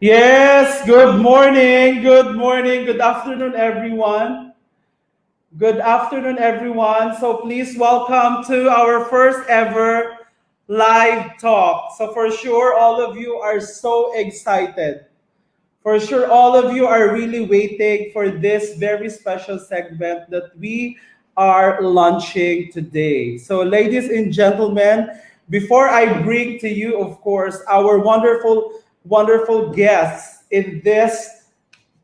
Yes, good afternoon, everyone. Good afternoon, everyone. So please welcome to our first ever live talk. So for sure, all of you are so excited. For sure, all of you are really waiting for this very special segment that we are launching today. So, ladies and gentlemen, before I bring to you, of course, our wonderful guests in this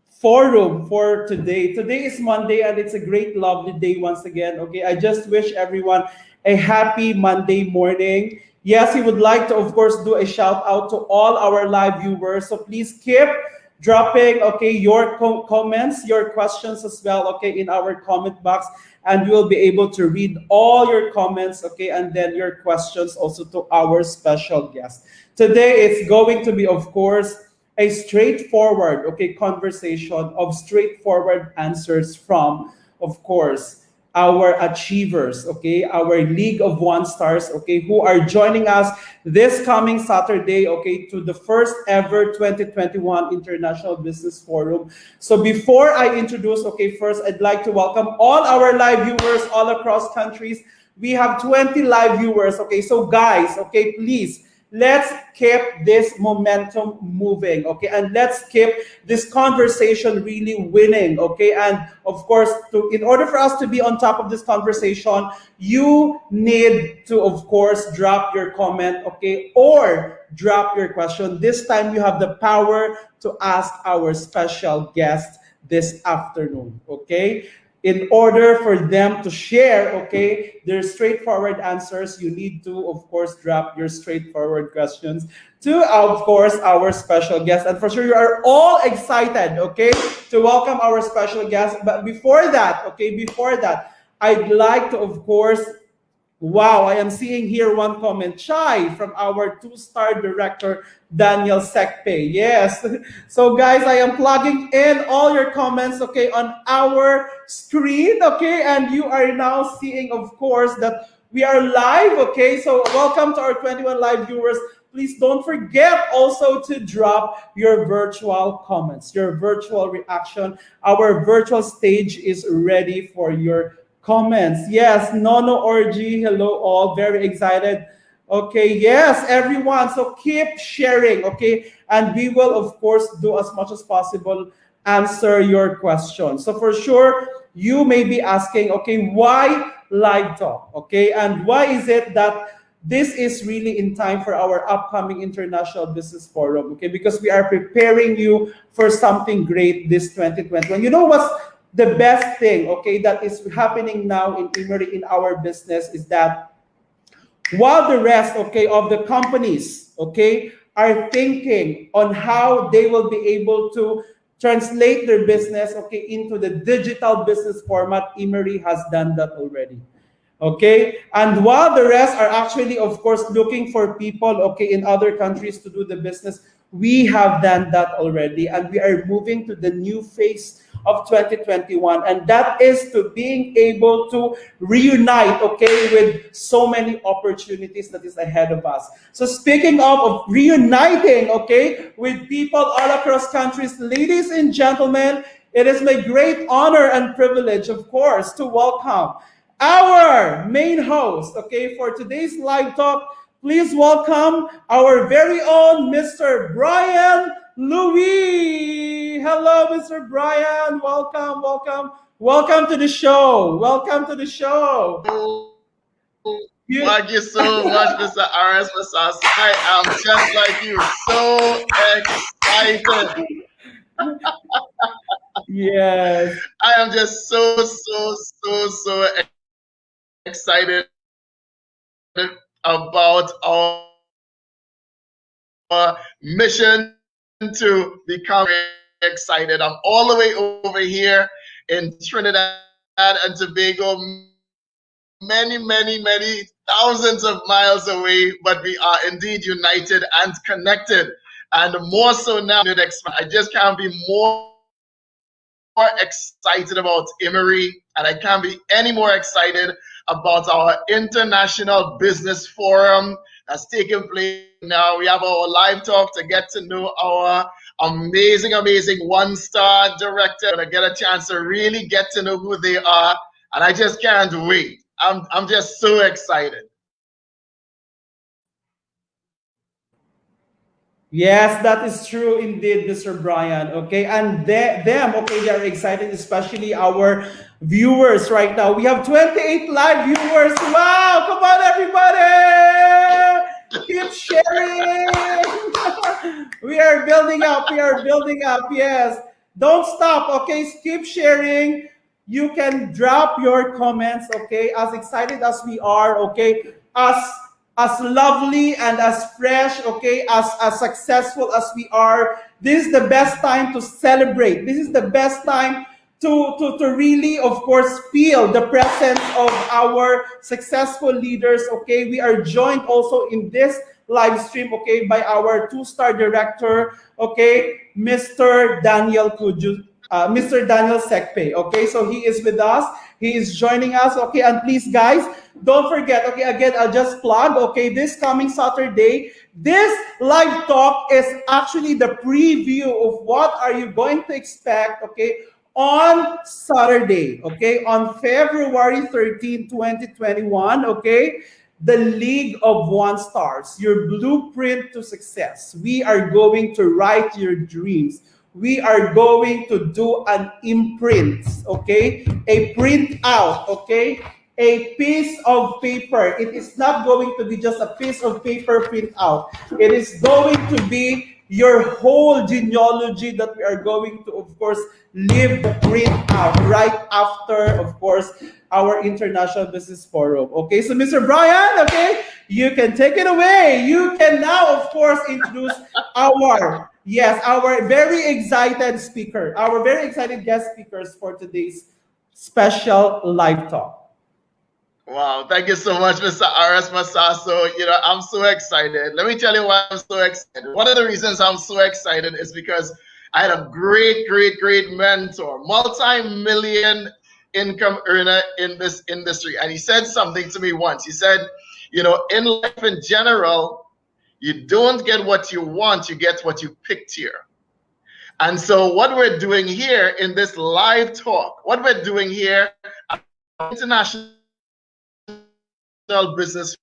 forum for today. Today is Monday and it's a great, lovely day once again. Okay, I just wish everyone a happy Monday morning. Yes, we would like to, of course, do a shout out to all our live viewers. So please keep dropping, okay, your comments, your questions as well, okay, in our comment box. And we will be able to read all your comments, okay, and then your questions also to our special guest. Today, it's going to be, of course, a straightforward, okay, conversation of straightforward answers from, of course, our achievers, okay, our League of One Stars, okay, who are joining us this coming Saturday, okay, to the first ever 2021 International Business Forum. So before I introduce, okay, first I'd like to welcome all our live viewers all across countries. We have 20 live viewers, okay, so guys, okay, please let's keep this momentum moving, okay, and let's keep this conversation really winning, okay. And of course, to in order for us to be on top of this conversation, you need to, of course, drop your comment, okay, or drop your question. This time you have the power to ask our special guest this afternoon, okay. In order for them to share, okay, their straightforward answers, you need to, of course, drop your straightforward questions to, of course, our special guest. And for sure, you are all excited, okay, to welcome our special guest. But before that, okay, I'd like to, of course, wow, I am seeing here one comment. Chai from our two-star director, Daniel Sekpe. Yes. So, guys, I am plugging in all your comments, okay, on our screen, okay, and you are now seeing, of course, that we are live, okay. So, welcome to our 21 live viewers. Please don't forget also to drop your virtual comments, your virtual reaction. Our virtual stage is ready for your comments. Yes, Nono Orgy, hello all, very excited. Okay, yes, everyone. So keep sharing, okay? And we will, of course, do as much as possible answer your questions. So for sure, you may be asking, okay, why live talk? Okay, and why is it that this is really in time for our upcoming International Business Forum? Okay, because we are preparing you for something great this 2021. You know what's the best thing, okay, that is happening now in IMMERI in our business is that while the rest, okay, of the companies, okay, are thinking on how they will be able to translate their business, okay, into the digital business format, IMMERI has done that already. Okay, and while the rest are actually, of course, looking for people, okay, in other countries to do the business, we have done that already, and we are moving to the new phase of 2021, and that is to being able to reunite, okay, with so many opportunities that is ahead of us. So speaking of reuniting, okay, with people all across countries, ladies and gentlemen, it is my great honor and privilege, of course, to welcome our main host, okay, for today's live talk. Please welcome our very own Mr. Brian Louis. Hello, Mr. Brian. Welcome, welcome, welcome to the show. Welcome to the show. You, Thank you so much, Mr. Aries Mosaso. I am just like you, so excited. yes, I am just so excited about our mission to become excited. I'm all the way over here in Trinidad and Tobago, many thousands of miles away, but we are indeed united and connected. And more so now, I just can't be more excited about IMMERI, and I can't be any more excited about our International Business Forum that's taking place now. We have our live talk to get to know our amazing, amazing one-star director. Gonna get a chance to really get to know who they are, and I just can't wait. I'm just so excited. Yes, that is true indeed, Mr. Brian. Okay, and them, okay, they are excited, especially our viewers right now. We have 28 live viewers. Wow, come on, everybody! Keep sharing. We are building up. We are building up. Yes, don't stop. Okay, keep sharing. You can drop your comments. Okay, as excited as we are. Okay, as lovely and as fresh, okay, as successful as we are, this is the best time to celebrate. This is the best time to really, of course, feel the presence of our successful leaders. Okay, we are joined also in this live stream, okay, by our two-star director, okay, Mr. Daniel Kuju, Mr. Daniel Sekpe. Okay, so he is with us. He is joining us. Okay, and please, guys, don't forget. Okay, again, I'll just plug. Okay, this coming Saturday, this live talk is actually the preview of what are you going to expect. Okay, on Saturday. Okay, on February 13, 2021. Okay, the League of One Stars, your blueprint to success. We are going to write your dreams. We are going to do an imprint, okay? A print out, okay? A piece of paper. It is not going to be just a piece of paper print out. It is going to be your whole genealogy that we are going to, of course, leave the print out right after, of course, our International Business Forum. Okay, so Mr. Brian, okay, you can take it away. You can now, of course, introduce our, yes, our very excited speaker, our very excited guest speakers for today's special live talk. Wow, thank you so much, Mr. Aries Mosaso. I'm so excited. Let me tell you why I'm so excited. One of the reasons I'm so excited is because I had a great, great, great mentor, multi-million income earner in this industry. And he said something to me once. He said, in life in general, you don't get what you want, you get what you picked here. And so what we're doing here in this live talk, what we're doing here at International Business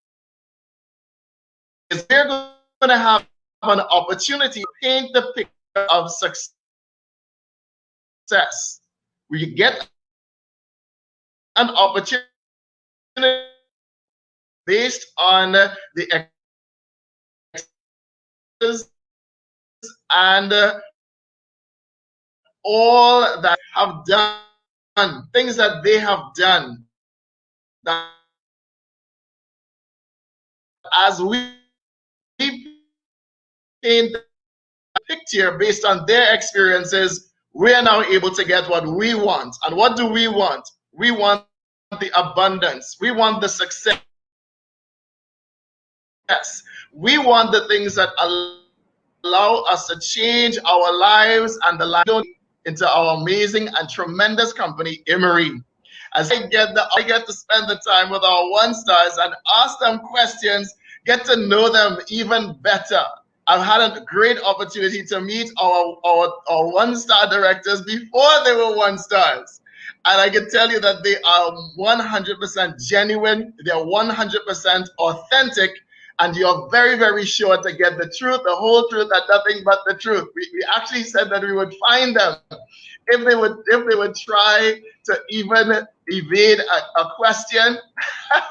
is we're going to have an opportunity to paint the picture of success. We get an opportunity based on the and all that have done, things that they have done, that as we paint the picture based on their experiences, we are now able to get what we want. And what do we want? We want the abundance. We want the success. We want the things that allow us to change our lives and the life into our amazing and tremendous company, IMMERI. As I get to spend the time with our one stars and ask them questions, get to know them even better. I've had a great opportunity to meet our one-star directors before they were one stars. And I can tell you that they are 100% genuine, they're 100% authentic, and you're very, very sure to get the truth, the whole truth, and nothing but the truth. We actually said that we would find them if they would try to even evade a question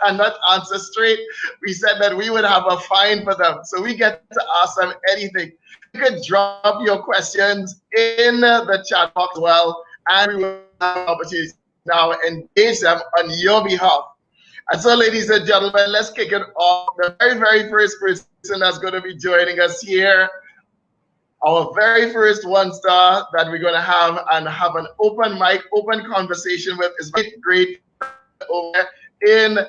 and not answer straight. We said that we would have a fine for them. So we get to ask them anything. You could drop your questions in the chat box as well, and we will have an opportunity to now engage them on your behalf. And so, ladies and gentlemen, let's kick it off. The very, very first person that's going to be joining us here, our very first one star that we're going to have and have an open mic, open conversation with is great, great over in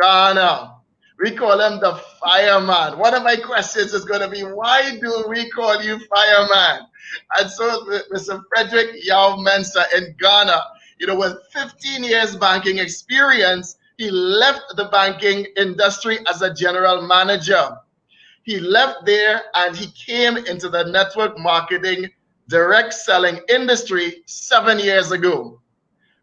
Ghana. We call him the fireman. One of my questions is going to be, why do we call you fireman? And so Mr. Frederick Yao Mensah in Ghana, with 15 years banking experience, he left the banking industry as a general manager. he left there and he came into the network marketing direct selling industry 7 years ago,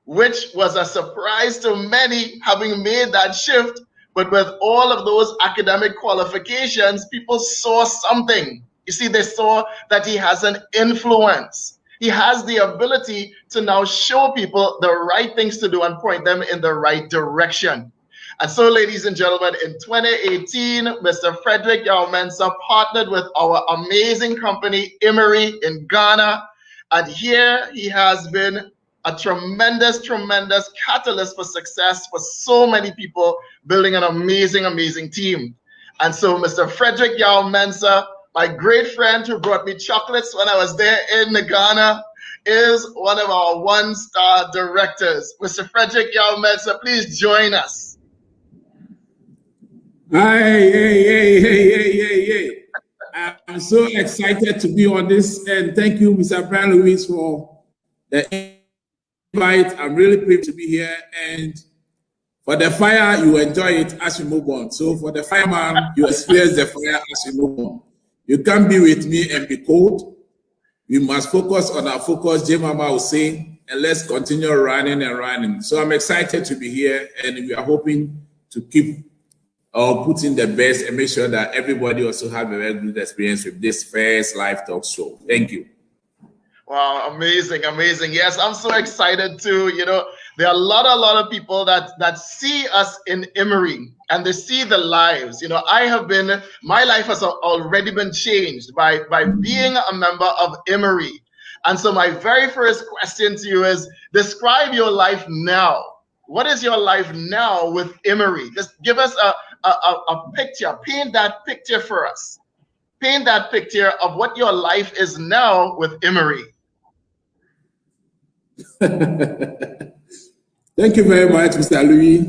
which was a surprise to many having made that shift. But with all of those academic qualifications, people saw something. You see, they saw that he has an influence. He has the ability to now show people the right things to do and point them in the right direction. And so, ladies and gentlemen, in 2018, Mr. Frederick Yao-Mensah partnered with our amazing company, IMMERI, in Ghana. And here he has been a tremendous catalyst for success for so many people, building an amazing team. And so Mr. Frederick Yao-Mensah, my great friend who brought me chocolates when I was there in Ghana, is one of our one-star directors. Mr. Frederick Yao-Mensah, please join us. Hey. I'm so excited to be on this, and thank you, Mr. Brian Lewis, for the invite. I'm really pleased to be here, and for the fire, you enjoy it as we move on. So for the fireman, you experience the fire as we move on. You can't be with me and be cold. We must focus on our focus, J Mama will say, and let's continue running and running. So I'm excited to be here, and we are hoping to keep put in the best and make sure that everybody also have a very good experience with this first live talk show. Thank you. Wow, amazing. Yes, I'm so excited too. You know, there are a lot of people that see us in IMMERI and they see the lives. You know, my life has already been changed by being a member of IMMERI. And so my very first question to you is, describe your life now. What is your life now with IMMERI? Just give us a picture, paint that picture for us. Paint that picture of what your life is now with IMMERI. Thank you very much, Mr. Louis,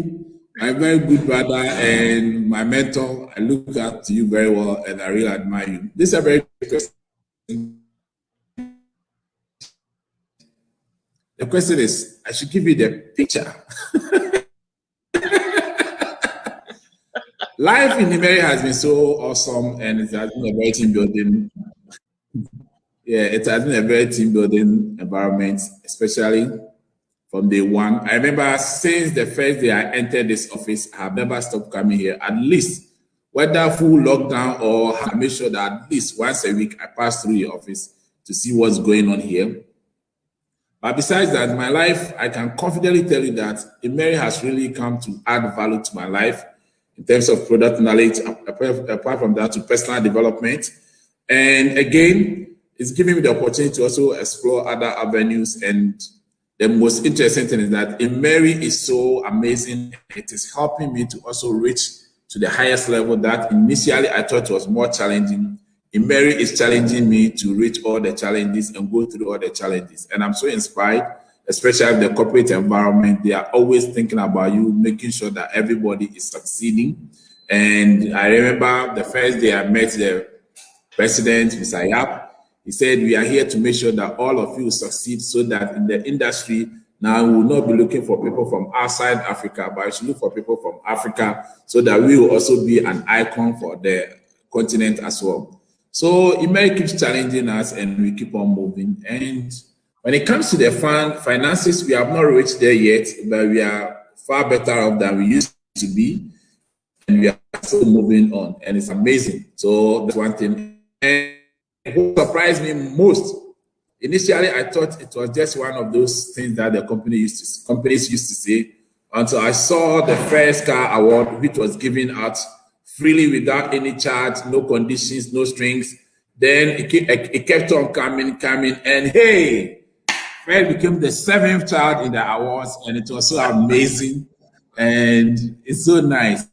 my very good brother and my mentor. I look up to you very well and I really admire you. This is a very good question. The question is, I should give you the picture. Life in IMMERI has been so awesome, and it has been a very team building. Yeah, it has been a very team building environment, especially from day one. I remember since the first day I entered this office, I have never stopped coming here. At least, whether full lockdown or I make sure that at least once a week I pass through your office to see what's going on here. But besides that, my life, I can confidently tell you that IMMERI has really come to add value to my life in terms of product knowledge, apart from that, to personal development. And again, it's giving me the opportunity to also explore other avenues. And the most interesting thing is that IMMERI is so amazing. It is helping me to also reach to the highest level that initially I thought was more challenging. IMMERI is challenging me to reach all the challenges and go through all the challenges. And I'm so inspired, especially in the corporate environment. They are always thinking about you, making sure that everybody is succeeding. And I remember the first day I met the president, Mr. Yap, he said, we are here to make sure that all of you succeed so that in the industry, now we will not be looking for people from outside Africa, but we should look for people from Africa so that we will also be an icon for the continent as well. So IMMERI keeps challenging us and we keep on moving. And when it comes to the finances, we have not reached there yet, but we are far better off than we used to be. And we are still moving on, and it's amazing. So that's one thing. And what surprised me most, initially I thought it was just one of those things that the companies used to say, until I saw the first car award, which was given out freely without any charge, no conditions, no strings. Then it kept on coming, and hey, Fred became the 7th child in the awards, and it was so amazing, and it's so nice.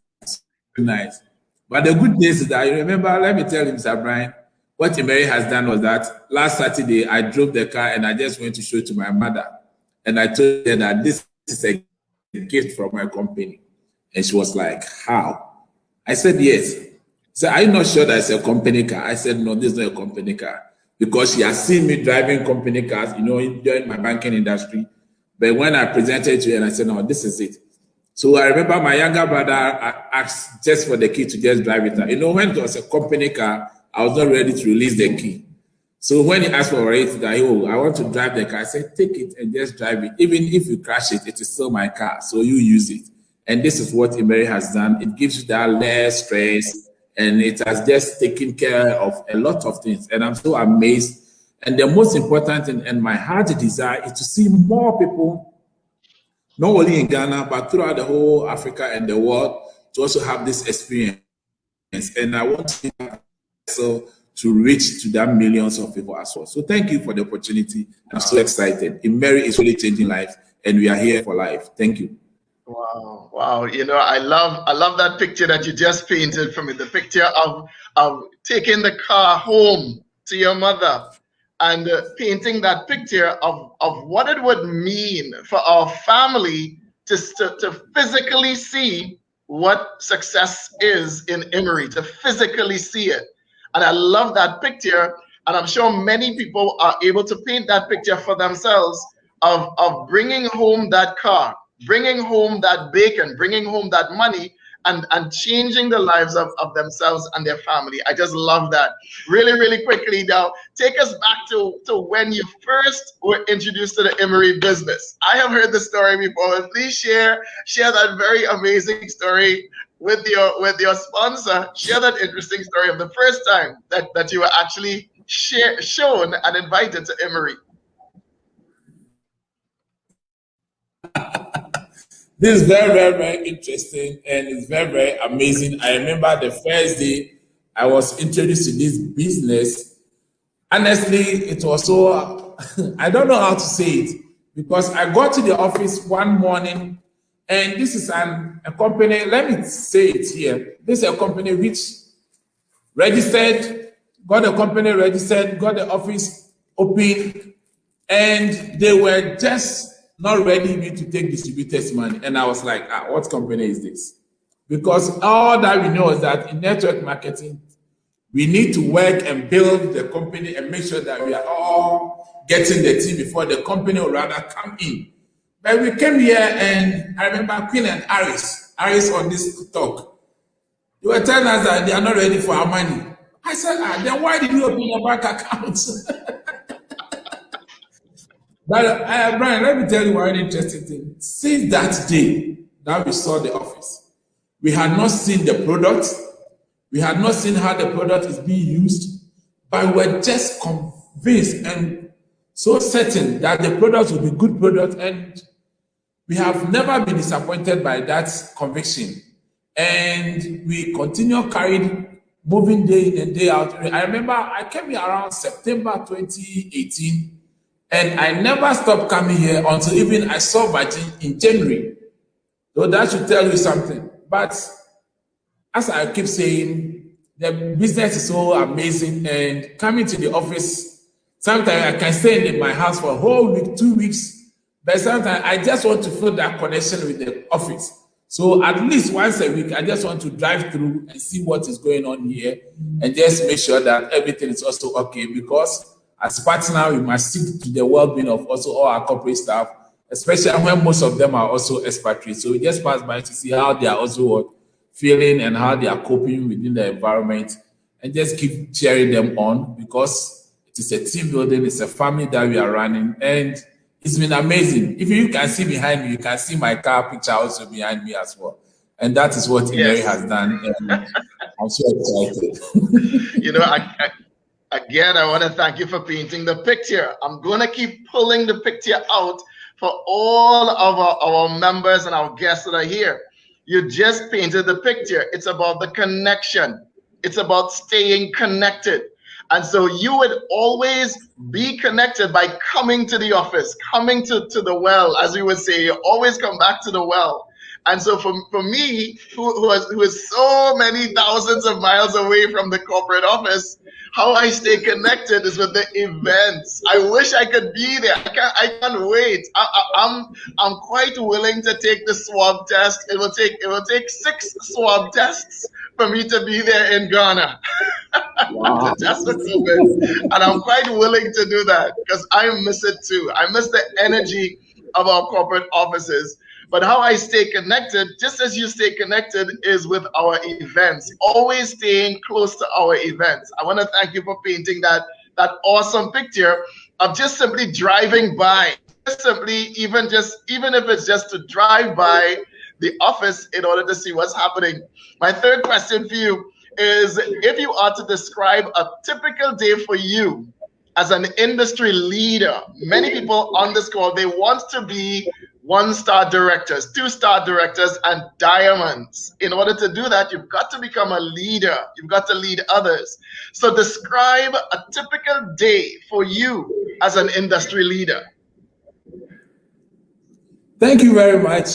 But the good news is that you remember, let me tell you, Mr. Brian, what IMMERI has done was that last Saturday I drove the car and I just went to show it to my mother, and I told her that this is a gift from my company, and she was like, "How?" I said, "Yes." So are you not sure that it's a company car? I said, "No, this is not a company car," because she has seen me driving company cars, during my banking industry. But when I presented to her, and I said, "No, this is it." So I remember my younger brother asked just for the key to just drive it out. You know, when it was a company car, I was not ready to release the key. So when he asked for it, that, oh, I want to drive the car, I said, take it and just drive it. Even if you crash it, it is still my car. So you use it. And this is what IMMERI has done. It gives you that less stress, and it has just taken care of a lot of things. And I'm so amazed. And the most important thing, and my heart desire, is to see more people, not only in Ghana, but throughout the whole Africa and the world, to also have this experience. And I want to reach to that millions of people as well. So thank you for the opportunity. I'm so excited. IMMERI is really changing lives, and we are here for life. Thank you. Wow, wow. You know, I love that picture that you just painted for me, the picture of taking the car home to your mother, and painting that picture of what it would mean for our family to physically see what success is in IMMERI, to physically see it. And I love that picture, and I'm sure many people are able to paint that picture for themselves of bringing home that car, bringing home that bacon, bringing home that money, and changing the lives of themselves and their family. I just love that. Really, really quickly now, take us back to when you first were introduced to the IMMERI business. I have heard the story before. Please share that very amazing story with your sponsor. Share that interesting story of the first time that you were actually shown and invited to IMMERI. This is very, very, very interesting, and it's very, very amazing. I remember the first day I was introduced to this business. Honestly, it was so, I don't know how to say it, because I got to the office one morning, and this is a company, let me say it here. This is a company which registered, got the company registered, got the office open, and they were just not ready to take distributors' money. And I was like, what company is this? Because all that we know is that in network marketing, we need to work and build the company and make sure that we are all getting the team before the company will rather come in. But we came here, and I remember Queen and Aries on this talk. They were telling us that they are not ready for our money. I said, then why did you open a bank account? But Brian, let me tell you one interesting thing. Since that day that we saw the office, we had not seen the product. We had not seen how the product is being used, but we're just convinced and so certain that the product will be good product, and we have never been disappointed by that conviction. And we continue carrying, moving day in and day out. I remember I came here around September 2018, and I never stopped coming here until even I saw Virgin in January. So that should tell you something. But as I keep saying, the business is so amazing, and coming to the office, sometimes I can stay in my house for a whole week, 2 weeks, but sometimes I just want to feel that connection with the office. So at least once a week, I just want to drive through and see what is going on here, and just make sure that everything is also okay, because as a partner, we must seek to the well-being of also all our corporate staff, especially when most of them are also expatriates. So we just pass by to see how they are also feeling and how they are coping within the environment, and just keep cheering them on, because it is a team building, it's a family that we are running, and it's been amazing. If you can see behind me, you can see my car picture also behind me as well. And that is what IMMERI has done. And I'm so excited. You know, Again, I want to thank you for painting the picture. I'm going to keep pulling the picture out for all of our members and our guests that are here. You just painted the picture. It's about the connection. It's about staying connected. And so you would always be connected by coming to the office, coming to the well, as we would say. You always come back to the well. And so for me, who is so many thousands of miles away from the corporate office, how I stay connected is with the events. I wish I could be there. I can't wait. I'm quite willing to take the swab test. It will take 6 swab tests for me to be there in Ghana. Wow. To test for COVID. And I'm quite willing to do that because I miss it too. I miss the energy of our corporate offices. But how I stay connected, just as you stay connected, is with our events. Always staying close to our events. I want to thank you for painting that awesome picture of just simply driving by. Just simply, even if it's just to drive by the office in order to see what's happening. My third question for you is, if you are to describe a typical day for you as an industry leader, many people on this call, they want to be 1-star directors, 2-star directors, and diamonds. In order to do that, you've got to become a leader. You've got to lead others. So describe a typical day for you as an industry leader. Thank you very much.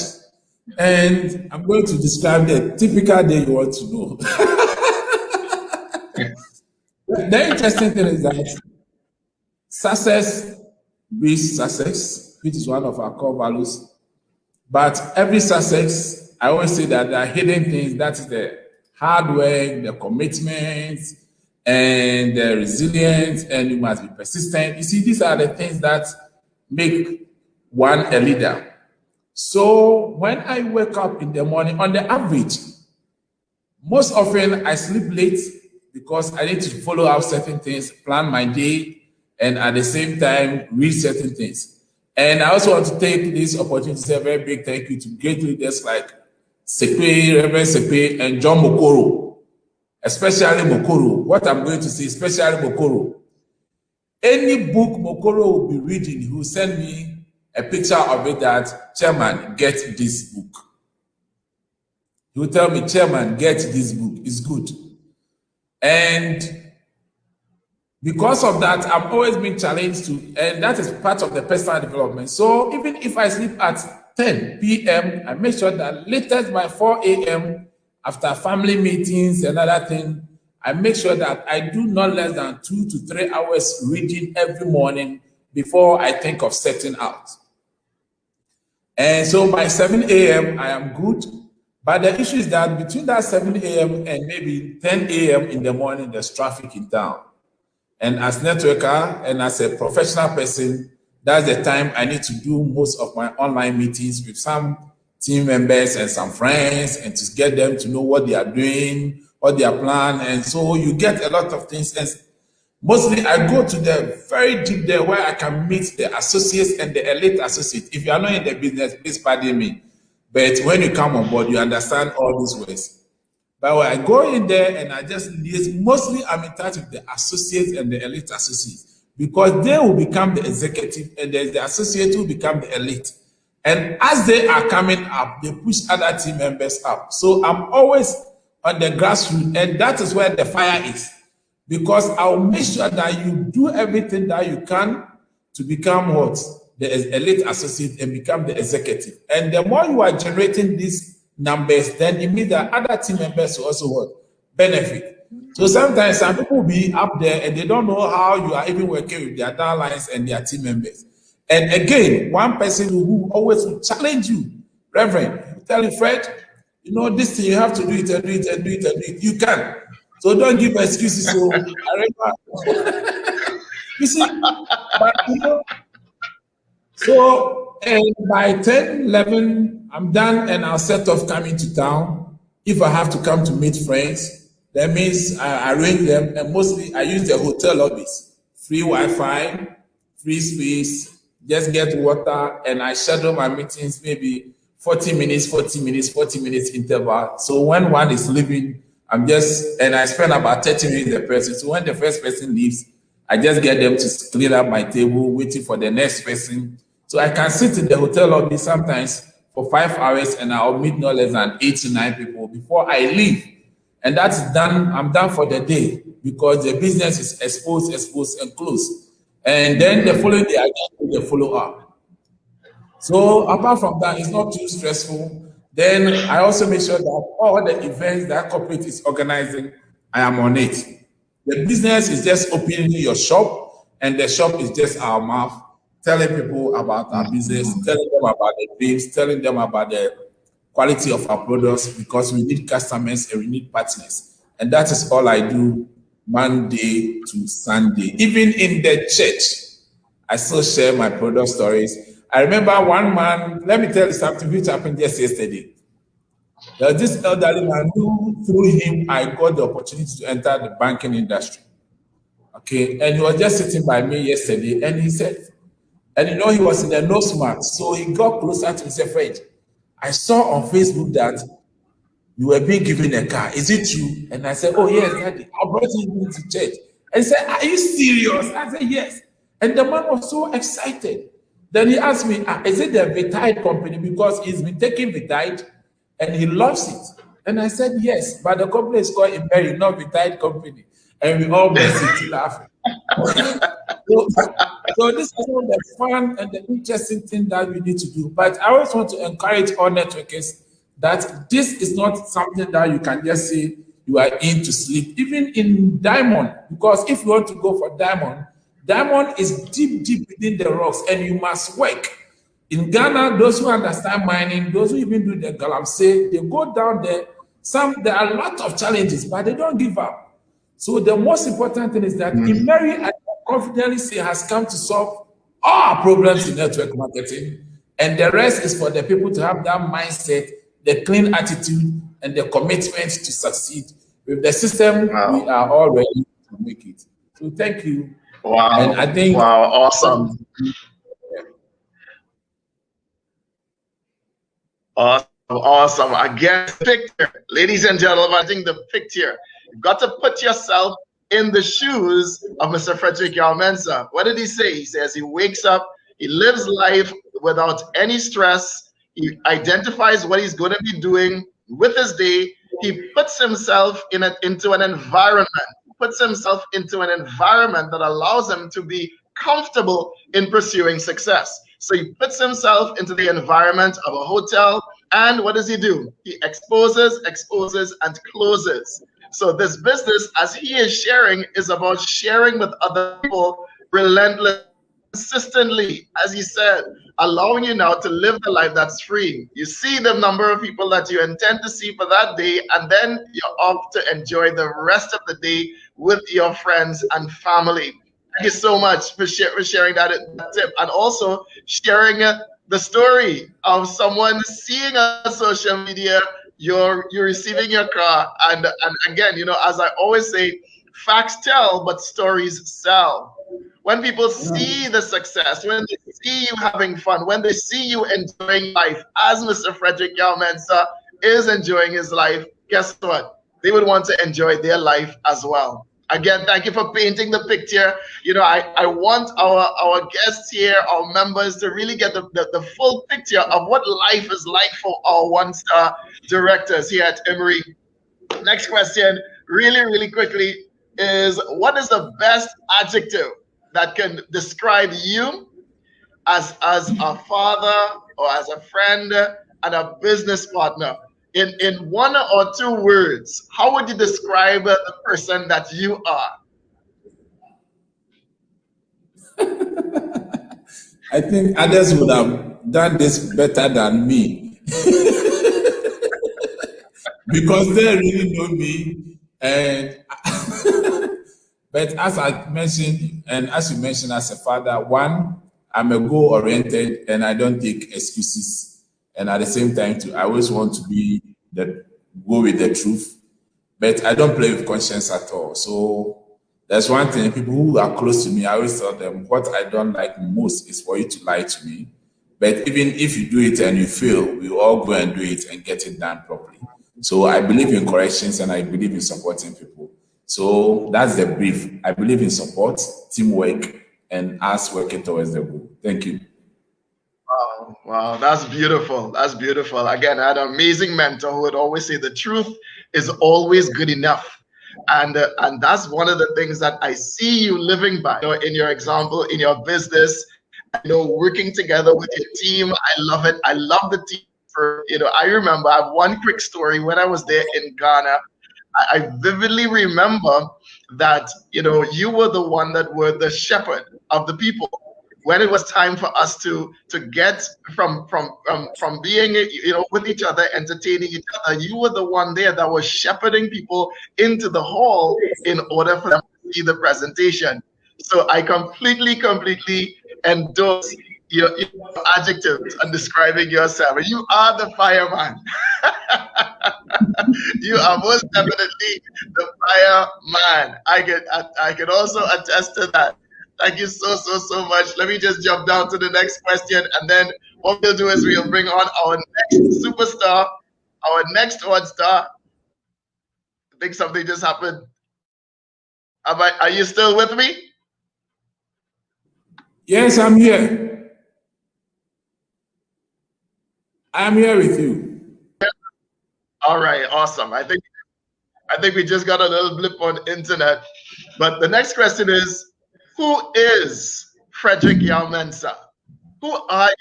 And I'm going to describe the typical day you want to know. The interesting thing is that success breeds success, which is one of our core values. But every success, I always say that there are hidden things. That is the hard work, the commitment, and the resilience, and you must be persistent. You see, these are the things that make one a leader. So when I wake up in the morning, on the average, most often I sleep late because I need to follow up certain things, plan my day, and at the same time read certain things. And I also want to take this opportunity to say a very big thank you to great leaders like Sepe, Reverend Sepe, and John Mokoro, especially Mokoro. What I'm going to say, especially Mokoro. Any book Mokoro will be reading, he will send me a picture of it that, Chairman, get this book. He will tell me, Chairman, get this book. It's good. And because of that, I've always been challenged to, and that is part of the personal development. So even if I sleep at 10 p.m., I make sure that latest by 4 a.m., after family meetings and other things, I make sure that I do not less than 2 to 3 hours reading every morning before I think of setting out. And so by 7 a.m., I am good. But the issue is that between that 7 a.m. and maybe 10 a.m. in the morning, there's traffic in town. And as networker and as a professional person, that's the time I need to do most of my online meetings with some team members and some friends, and to get them to know what they are doing, what they are planning. And so you get a lot of things. And mostly I go to the very deep there where I can meet the associates and the elite associates. If you are not in the business, please pardon me. But when you come on board, you understand all these ways. But when I go in there and I just liaise, mostly I'm in touch with the associates and the elite associates, because they will become the executive and there's the associate who become the elite. And as they are coming up, they push other team members up. So I'm always on the grassroots, and that is where the fire is. Because I'll make sure that you do everything that you can to become what? The elite associate and become the executive. And the more you are generating these numbers, then it means that other team members will also what? Benefit. So sometimes some people will be up there and they don't know how you are even working with their downlines and their team members. And again, one person who always will challenge you, Reverend, tell you, Fred, you know, this thing, you have to do it and do it and do it and do it. You can. So don't give excuses. So I remember, you see, but you know, so and by 10, 11, I'm done and I'll set off coming to town. If I have to come to meet friends, that means I arrange them, and mostly I use the hotel lobbies. Free Wi-Fi, free space, just get water, and I schedule my meetings maybe 40 minutes, 40 minutes, 40 minutes interval. So when one is leaving, and I spend about 30 minutes with the person. So when the first person leaves, I just get them to clear up my table, waiting for the next person. So I can sit in the hotel lobby sometimes for 5 hours, and I'll meet no less than 8 to 9 people before I leave. And that's done. I'm done for the day because the business is exposed, and closed. And then the following day, I just do the follow-up. So apart from that, it's not too stressful. Then I also make sure that all the events that corporate is organizing, I am on it. The business is just opening your shop, and the shop is just our mouth, telling people about our business, telling them about the dreams, telling them about the quality of our products, because we need customers and we need partners. And that is all I do Monday to Sunday. Even in the church, I still share my product stories. I remember one man, let me tell you something which happened just yesterday. There was this elderly man who, through him, I got the opportunity to enter the banking industry. Okay, and he was just sitting by me yesterday, and he said, and he was in the nose mask, so he got closer to me and said, Fred, I saw on Facebook that you were being given a car. Is it true? And I said, oh, yes, Daddy. I brought him to church. And he said, are you serious? I said, yes. And the man was so excited. Then he asked me, is it the Vitide company? Because he's been taking Vitide and he loves it. And I said, yes, but the company is called IMMERI, not Vitide company. And we all burst into laughing. So this is all the fun and the interesting thing that we need to do. But I always want to encourage all networkers that this is not something that you can just say you are in to sleep. Even in diamond, because if you want to go for diamond is deep within the rocks and you must work. In Ghana, those who understand mining, those who even do the galamsey, they go down there. There are a lot of challenges, but they don't give up. So the most important thing is that IMMERI, I confidently say, has come to solve all our problems in network marketing. And the rest is for the people to have that mindset, the clean attitude, and the commitment to succeed. With the system, we are all ready to make it. So thank you. Wow. And I think awesome. Awesome. Again, picture. Ladies and gentlemen, I think the picture. You've got to put yourself in the shoes of Mr. Frederick Yarmensa. What did he say? He says he wakes up, he lives life without any stress. He identifies what he's going to be doing with his day. He puts himself into an environment. Puts himself into an environment that allows him to be comfortable in pursuing success. So he puts himself into the environment of a hotel, and what does he do? He exposes, and closes. So this business, as he is sharing, is about sharing with other people relentlessly, consistently, as he said, allowing you now to live the life that's free. You see the number of people that you intend to see for that day, and then you're off to enjoy the rest of the day with your friends and family. Thank you so much for sharing that tip, and also sharing the story of someone seeing on social media you're receiving your car, and again, as I always say, facts tell, but stories sell. When people see the success, when they see you having fun, when they see you enjoying life, as Mr. Frederick Yarmensa is enjoying his life, guess what? They would want to enjoy their life as well. Again, thank you for painting the picture. I want our guests here, our members, to really get the full picture of what life is like for our one-star directors here at IMMERI. Next question, really quickly, is what is the best adjective that can describe you as a father or as a friend and a business partner? In one or two words, how would you describe the person that you are? I think others would have done this better than me because they really know me. And but as I mentioned, and as you mentioned, as a father, one, I'm a goal-oriented and I don't take excuses. And at the same time, too, I always want to go with the truth, but I don't play with conscience at all. So there's one thing, people who are close to me, I always tell them, what I don't like most is for you to lie to me. But even if you do it and you fail, we all go and do it and get it done properly. So I believe in corrections and I believe in supporting people. So that's the brief. I believe in support, teamwork, and us working towards the goal. Thank you. Wow, that's beautiful. That's beautiful. Again, I had an amazing mentor who would always say the truth is always good enough. And that's one of the things that I see you living by, in your example, in your business, working together with your team. I love it. I love the team. I remember, I have one quick story. When I was there in Ghana, I vividly remember that, you were the one that were the shepherd of the people. When it was time for us to get from being with each other, entertaining each other, you were the one there that was shepherding people into the hall in order for them to see the presentation. So I completely endorse your adjectives and describing yourself. You are the fireman. You are most definitely the fireman. I can also attest to that. Thank you so much. Let me just jump down to the next question, and then what we'll do is we'll bring on our next superstar, our next one star. I think something just happened. Are you still with me? Yes, I'm here. I'm here with you. All right, awesome. I think we just got a little blip on internet. But the next question is, who is Frederick Yalmensa? Who are you?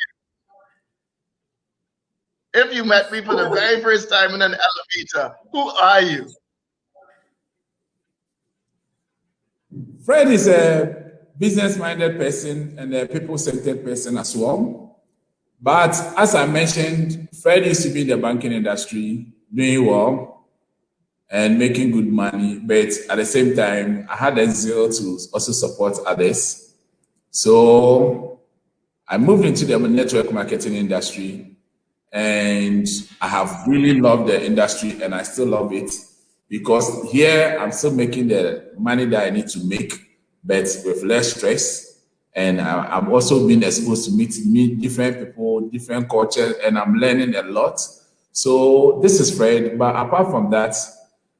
If you met me for the very first time in an elevator, who are you? Fred is a business-minded person and a people-centered person as well. But as I mentioned, Fred used to be in the banking industry, doing well and making good money. But at the same time, I had a zeal to also support others. So I moved into the network marketing industry, and I have really loved the industry, and I still love it because here I'm still making the money that I need to make, but with less stress. And I'm also being exposed to meet different people, different cultures, and I'm learning a lot. So this is Fred. But apart from that,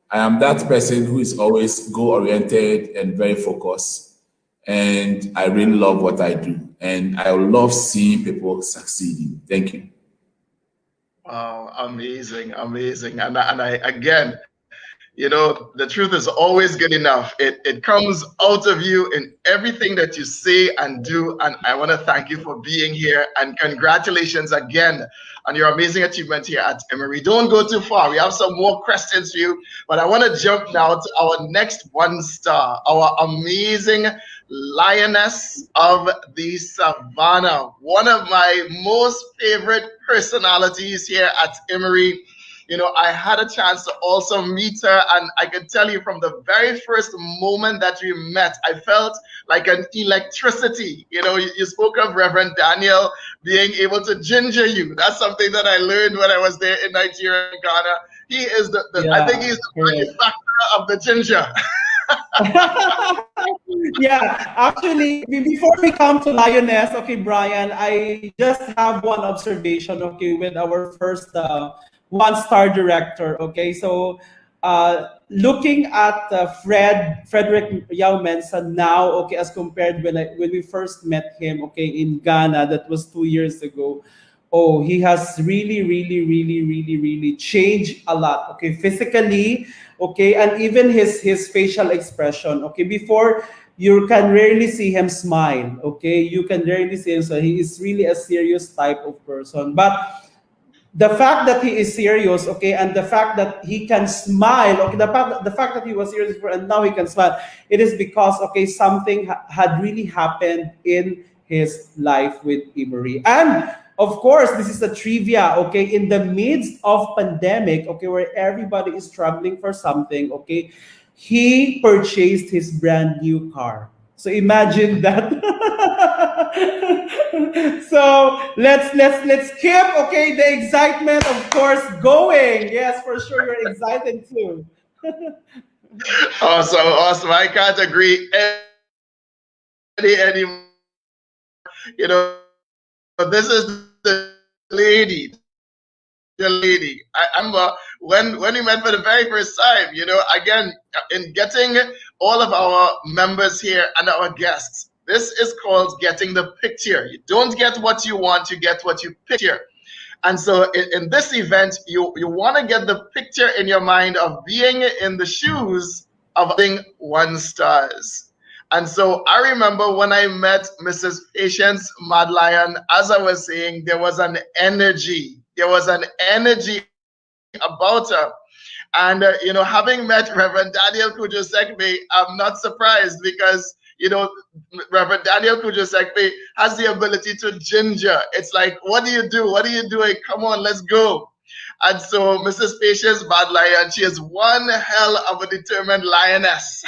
I am that person who is always goal oriented and very focused. And I really love what I do. And I love seeing people succeeding. Thank you. Wow, amazing, amazing. And I again, you know, the truth is always good enough. It comes out of you in everything that you say and do. And I want to thank you for being here and congratulations again on your amazing achievement here at IMMERI. Don't go too far. We have some more questions for you, but I want to jump now to our next one star, our amazing lioness of the savannah, one of my most favorite personalities here at IMMERI. You know, I had a chance to also meet her, and I can tell you from the very first moment that we met, I felt like an electricity. You know, you spoke of Reverend Daniel being able to ginger you. That's something that I learned when I was there in Nigeria and Ghana. He is I think he's the manufacturer of the ginger. Yeah, actually, before we come to Lioness, okay, Brian, I just have one observation, okay, with our first one-star director, okay. So, looking at Frederick Yao Mensa now, okay, as compared when we first met him, okay, in Ghana, that was 2 years ago. Oh, he has really changed a lot, okay, physically, okay, and even his facial expression, okay. Before, you can rarely see him smile, okay, you can rarely see him, so he is really a serious type of person. But the fact that he is serious, okay, and the fact that he can smile, okay, the fact that he was serious before and now he can smile, it is because, okay, something had really happened in his life with IMMERI. And of course, this is a trivia, okay, in the midst of pandemic, okay, where everybody is struggling for something, okay, he purchased his brand new car. So imagine that. So let's keep, okay, the excitement, of course, going. Yes, for sure, you're excited too. Awesome, awesome. I can't agree any. You know, this is lady, the lady. I remember when we met for the very first time. You know, again, in getting all of our members here and our guests, this is called getting the picture. You don't get what you want, you get what you picture. And so in this event, you want to get the picture in your mind of being in the shoes of being one stars. And so I remember when I met Mrs. Patience Mad Lion, as I was saying, there was an energy. There was an energy about her. And, you know, having met Reverend Daniel Kujosekbe, I'm not surprised because, you know, Reverend Daniel Kujosekbe has the ability to ginger. It's like, what do you do? What are you doing? Come on, let's go. And so Mrs. Patience Bad Lion, she is one hell of a determined lioness.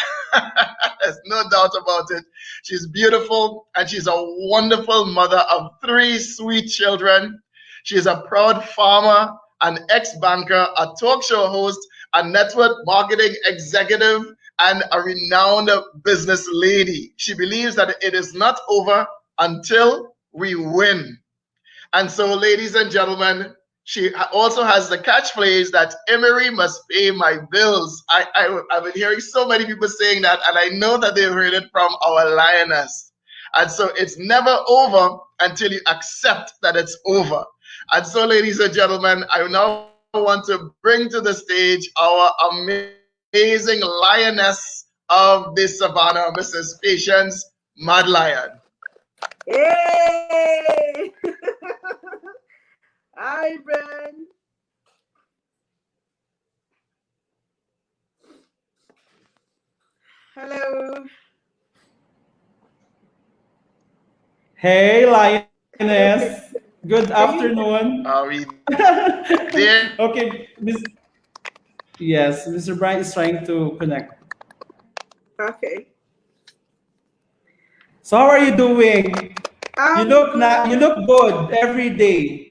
There's no doubt about it. She's beautiful and she's a wonderful mother of 3 sweet children. She's a proud farmer, an ex-banker, a talk show host, a network marketing executive, and a renowned business lady. She believes that it is not over until we win. And so, ladies and gentlemen, she also has the catchphrase that IMMERI must pay my bills. I've been hearing so many people saying that, and I know that they've heard it from our lioness. And so it's never over until you accept that it's over. And so, ladies and gentlemen, I now want to bring to the stage our amazing lioness of the savannah, Mrs. Patience Mad Lion. Hey! Hi, Ben. Hello. Hey, Lioness. Good afternoon. Are we there? Okay, yes, Mr. Brian is trying to connect. Okay. So how are you doing? I'm You look good every day.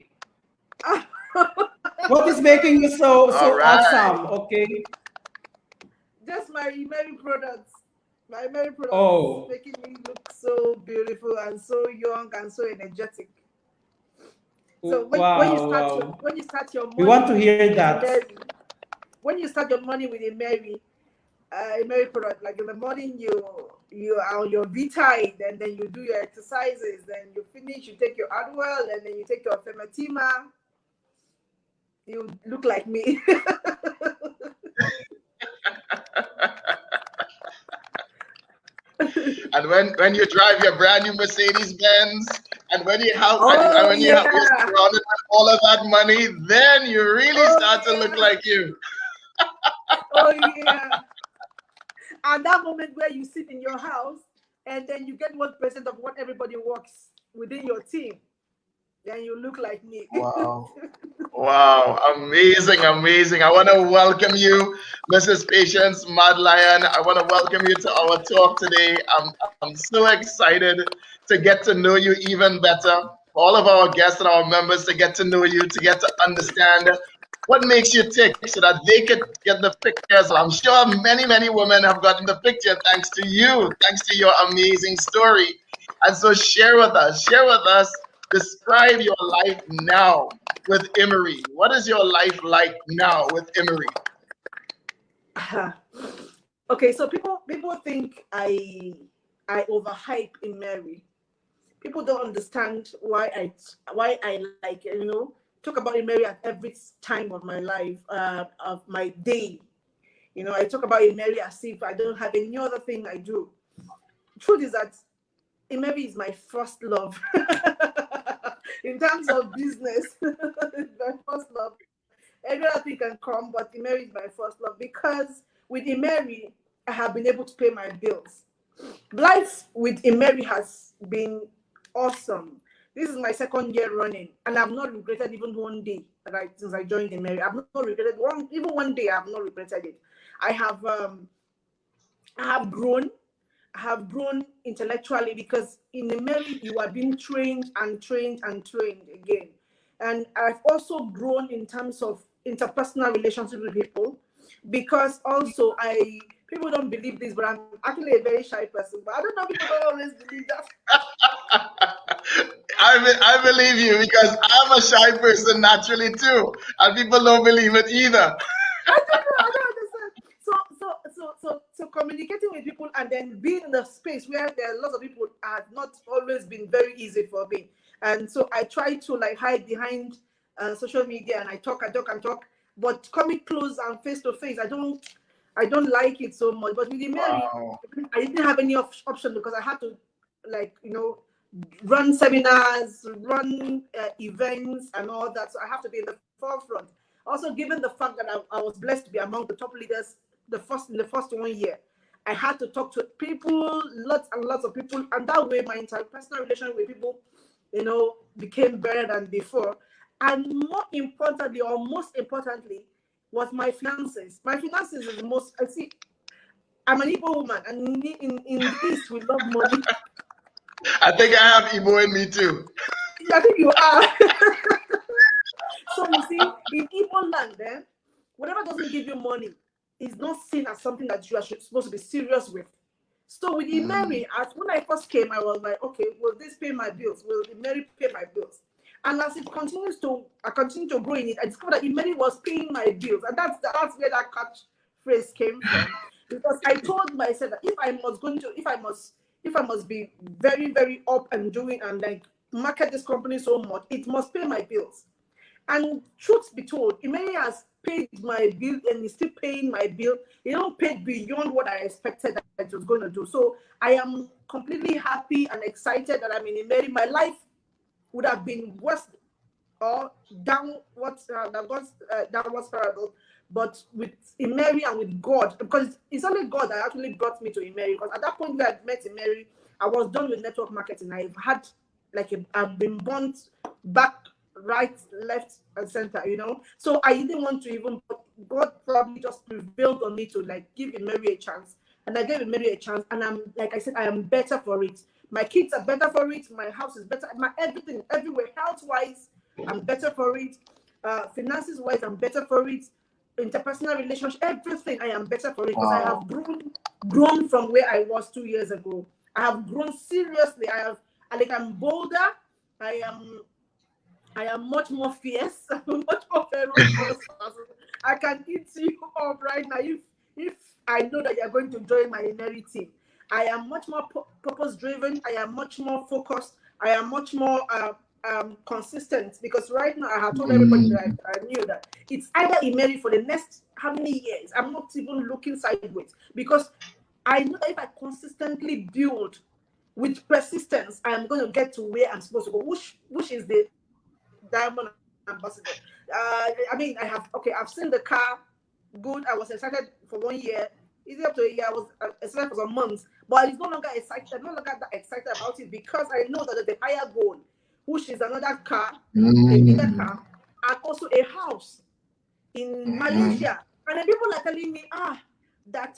What is making you so All right. awesome? Okay. Just my IMMERI products. My IMMERI products Oh. making me look so beautiful and so young and so energetic. So when you start your morning, We want to hear that. IMMERI, when you start your morning with IMMERI product, like in the morning you are on your V-tide, and then you do your exercises, then you finish, you take your Adwell, and then you take your Fematima. You look like me. And when you drive your brand new Mercedes Benz, and when you have you're surrounded with all of that money, then you really start to look like you. Oh yeah. And that moment where you sit in your house and then you get 1% of what everybody works within your team, then you look like me. Wow. Wow, amazing, amazing. I want to welcome you, Mrs. Patience Mad Lion. I want to welcome you to our talk today. I'm so excited to get to know you even better. All of our guests and our members to get to know you, to get to understand what makes you tick so that they could get the pictures. I'm sure many, many women have gotten the picture thanks to you, thanks to your amazing story. And so share with us, describe your life now with IMMERI. What is your life like now with IMMERI? Okay, so people think I overhype IMMERI. People don't understand why I like, talk about IMMERI at every time of my life, of my day. I talk about IMMERI as if I don't have any other thing I do. Truth is that IMMERI is my first love. In terms of business, it's my first love. Every other thing can come, but IMMERI is my first love, because with IMMERI, I have been able to pay my bills. Life with IMMERI has been awesome. This is my 2nd year running, and I've not regretted even one day since I joined IMMERI. I've not regretted one day. I've not regretted it. I have grown. I have grown intellectually, because in IMMERI you are being trained and trained and trained again. And I've also grown in terms of interpersonal relationships with people, because also people don't believe this, but I'm actually a very shy person. But I don't know, people don't always believe that. I believe you, because I'm a shy person naturally too, and people don't believe it either. I don't understand. So communicating with people and then being in a space where there are lots of people has not always been very easy for me. And so I try to hide behind social media, and I talk. But coming close and face to face, I don't like it so much. But with IMMERI, I didn't have any option, because I had to run seminars, run events and all that. So I have to be in the forefront. Also, given the fact that I was blessed to be among the top leaders in the first 1 year, I had to talk to people, lots and lots of people, and that way my interpersonal relation with people, became better than before. And more importantly, or most importantly, was my finances. My finances is the most. I see. I'm an Igbo woman, and in the East we love money. I think I have Igbo in me too. I think you are. So you see, in Igbo land, then whatever doesn't give you money is not seen as something that you are supposed to be serious with. So with IMMERI, as when I first came, I was like, okay, will this pay my bills? Will IMMERI pay my bills? And as it continues to, I continue to grow in it, I discovered that IMMERI was paying my bills, and that's where that catchphrase came from. Because I told myself that if I must be very, very up and doing and like market this company so much, it must pay my bills. And truth be told, IMMERI has paid my bill and is still paying my bill. It don't pay beyond what I expected that it was going to do. So I am completely happy and excited that I'm in IMMERI. My life would have been worse or downwards parable, but with IMMERI and with God, because it's only God that actually brought me to IMMERI. Because at that point where I met IMMERI, I was done with network marketing. I've been burnt back, right, left, and center, So I didn't want to even. God probably just prevailed on me to like give IMMERI a chance, and I gave IMMERI a chance, and I'm like I said, I am better for it. My kids are better for it. My house is better. My everything, everywhere, health-wise, I'm better for it. Finances-wise, I'm better for it. Interpersonal relationship, everything, I am better for it because I have grown from where I was 2 years ago. I have grown seriously. I'm bolder. I am much more fierce. I'm much more ferocious. I can eat you up right now if I know that you're going to join my IMMERI team. I am much more purpose-driven. I am much more focused. I am much more consistent because right now I have told everybody that I knew that it's either IMMERI for the next how many years. I'm not even looking sideways because I know that if I consistently build with persistence, I am going to get to where I'm supposed to go, which is the diamond ambassador. I've seen the car. Good. I was excited for 1 year. Easy up to a year. I was excited for some months, but it's no longer excited. I'm no longer that excited about it because I know that the higher goal, which is another car, a bigger car, and also a house in Malaysia. And then people are telling me, that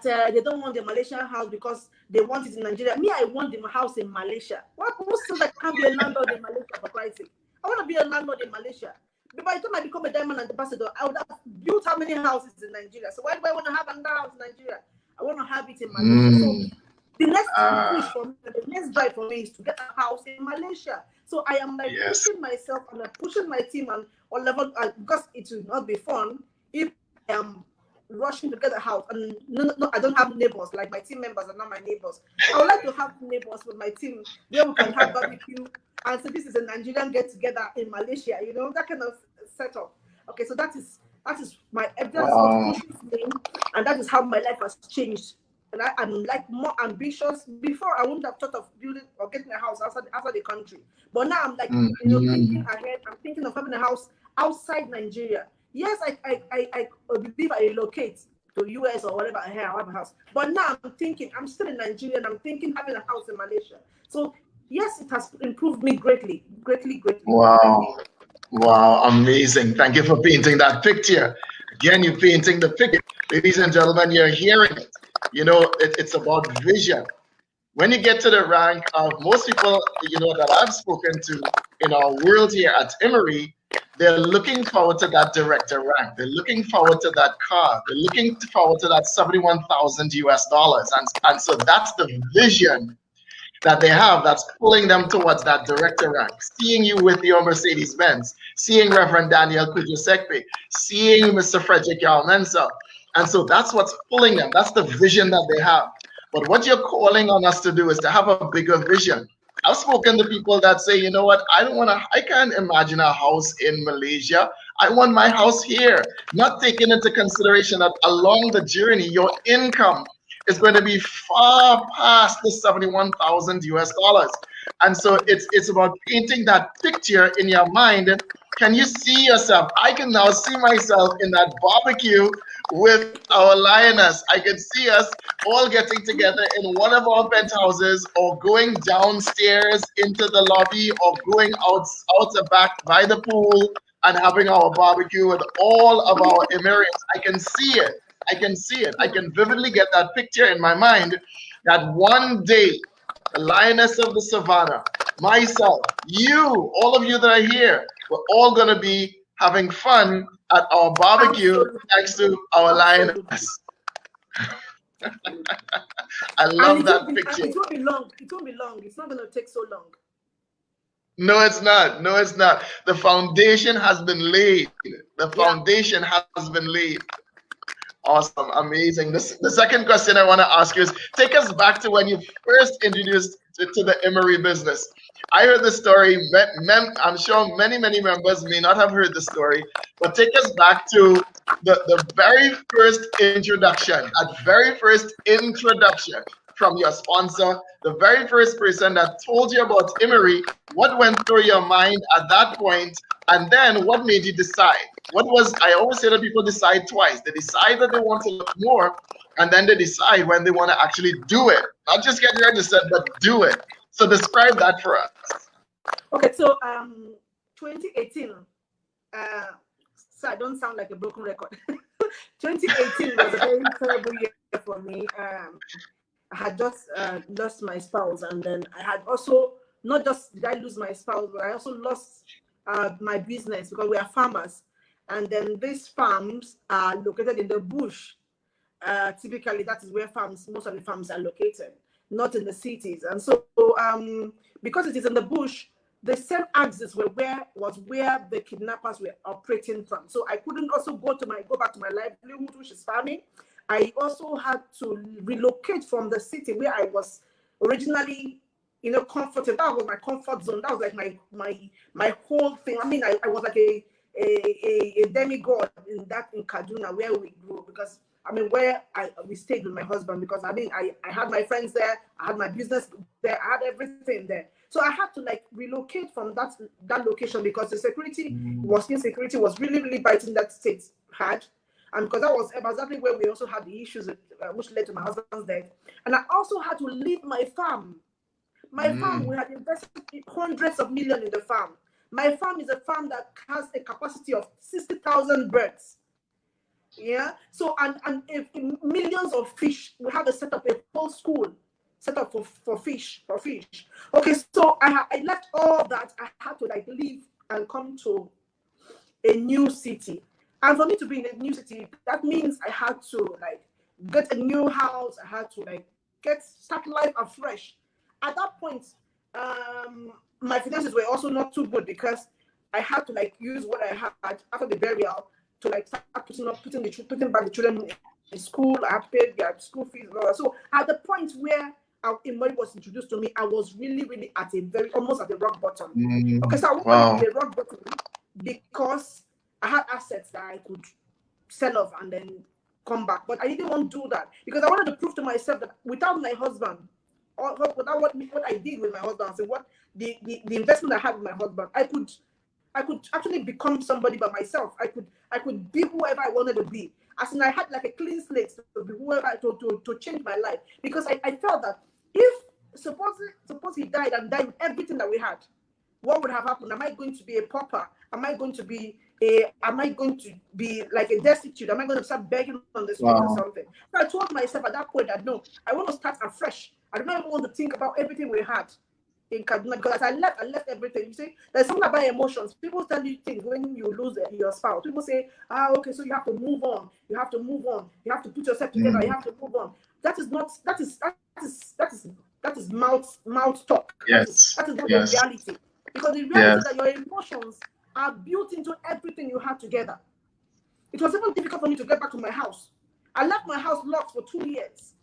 they don't want the Malaysian house because they want it in Nigeria. Me, I want the house in Malaysia. Who says that can't be a landlord in Malaysia for Christ's sake? I want to be a landlord in Malaysia. But by the time I become a diamond ambassador, I would have built how many houses in Nigeria? So why do I want to have another house in Nigeria? I want to have it in Malaysia. So the next push for me, the next drive for me is to get a house in Malaysia. So I am like pushing myself and pushing my team on level because it will not be fun if I am rushing to get a house and no, I don't have neighbors. Like my team members are not my neighbors. I would like to have neighbors with my team where we can have barbecue and so this is a Nigerian get together in Malaysia, that kind of setup. Okay, so that is my what pushes me, and that is how my life has changed. And I'm like more ambitious. Before I wouldn't have thought of building or getting a house outside the country, but now I'm like thinking ahead. I'm thinking of having a house outside Nigeria. Yes, I believe I relocate to US or whatever. I have a house, but now I'm thinking I'm still in Nigeria and I'm thinking having a house in Malaysia. So yes, it has improved me greatly. Wow, amazing. Thank you for painting that picture. Again, you're painting the picture. Ladies and gentlemen, you're hearing it. It's about vision. When you get to the rank of most people, that I've spoken to in our world here at IMMERI, they're looking forward to that director rank. They're looking forward to that car. They're looking forward to that $71,000. And so that's the vision that they have that's pulling them towards that director rank. Seeing you with your Mercedes Benz, seeing Reverend Daniel Kujosekpe, seeing Mr. Frederick Yalmensa. And so that's what's pulling them. That's the vision that they have. But what you're calling on us to do is to have a bigger vision. I've spoken to people that say, you know what, I can't imagine a house in Malaysia. I want my house here. Not taking into consideration that along the journey, your income is going to be far past the $71,000. And so it's about painting that picture in your mind. Can you see yourself? I can now see myself in that barbecue with our lioness. I can see us all getting together in one of our penthouses, or going downstairs into the lobby, or going out the back by the pool and having our barbecue with all of our IMMERIans. I can see it. I can see it. I can vividly get that picture in my mind, that one day the lioness of the savannah, myself, you, all of you that are here, we're all going to be having fun at our barbecue next to our lioness. I love that picture. It won't be long. It won't be long. It's not going to take so long. No, it's not. No, it's not. The foundation has been laid. The foundation has been laid. Awesome, amazing. The second question I want to ask you is, take us back to when you first introduced to the IMMERI business. I heard the story. I'm sure many members may not have heard the story, but take us back to the very first introduction, that very first introduction from your sponsor, the very first person that told you about IMMERI. What went through your mind at that point, and then what made you decide? What was, I always say that people decide twice. They decide that they want to look more, and then they decide when they want to actually do it. Not just get registered, but do it. So describe that for us. Okay, so 2018, so I don't sound like a broken record. 2018 was a very terrible year for me. I had just lost my spouse, and then I had also, not just did I lose my spouse, but I also lost my business, because we are farmers. And then these farms are located in the bush. Typically, that is where most of the farms are located, not in the cities. And so, because it is in the bush, the same axis was where the kidnappers were operating from. So I couldn't also go back to my livelihood, which is farming. I also had to relocate from the city where I was originally, comfortable. That was my comfort zone. That was like my whole thing. I mean, I was like a demigod in Kaduna, where we grew, because we stayed with my husband, because I had my friends there, I had my business there, I had everything there. So I had to relocate from that location, because the insecurity was really biting that state had. And because that was exactly where we also had the issues which led to my husband's death. And I also had to leave my farm. My farm, we had invested hundreds of millions in the farm. My farm is a farm that has a capacity of 60,000 birds. Yeah. So, and if millions of fish, we have to set up a whole school set up for fish. Okay. So I left all that. I had to leave and come to a new city. And for me to be in a new city, that means I had to get a new house. I had to start life afresh. At that point, my finances were also not too good, because I had to use what I had after the burial to start putting back the children in school. I had paid their school fees and all that. So at the point where IMMERI was introduced to me, I was really at almost at the rock bottom. Okay, so I was at the rock bottom because I had assets that I could sell off and then come back. But I didn't want to do that, because I wanted to prove to myself that without my husband, or without what I did with my husband, so what the investment I had with my husband, I could actually become somebody by myself. I could be whoever I wanted to be. As in, I had a clean slate to be whoever to change my life, because I felt that if suppose he died with everything that we had, what would have happened? Am I going to be a pauper? Am I going to be like a destitute? Am I going to start begging on the street or something? So I told myself at that point that no, I want to start afresh. I don't even want to think about everything we had in Kaduna, because as I left everything. You see, there's something about emotions. People tell you things when you lose your spouse. People say, okay, so you have to move on. You have to move on. You have to put yourself together. You have to move on. That is mouth talk. Yes. That is not the reality. Because the reality is that your emotions are built into everything you have together. It was even difficult for me to get back to my house. I left my house locked for 2 years.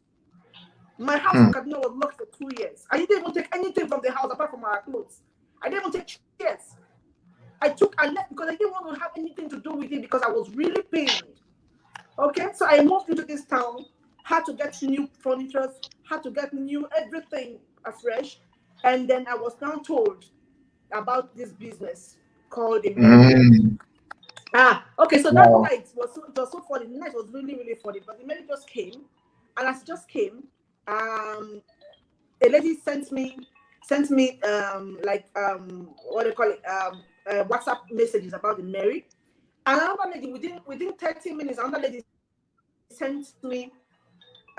My house in Kaduna was locked for 2 years. I didn't even take anything from the house apart from our clothes. I didn't even take chairs. I left because I didn't want to have anything to do with it, because I was really pained. Okay, so I moved into this town, had to get new furniture, had to get new everything afresh, and then I was now told about this business called IMMERI. Okay, so that Wow. night it was so funny. The night was really, really funny. But the mail just came, and as it just came, a lady sent me like what do you call it, WhatsApp messages about the Mary. And another lady within 30 minutes, another lady sent me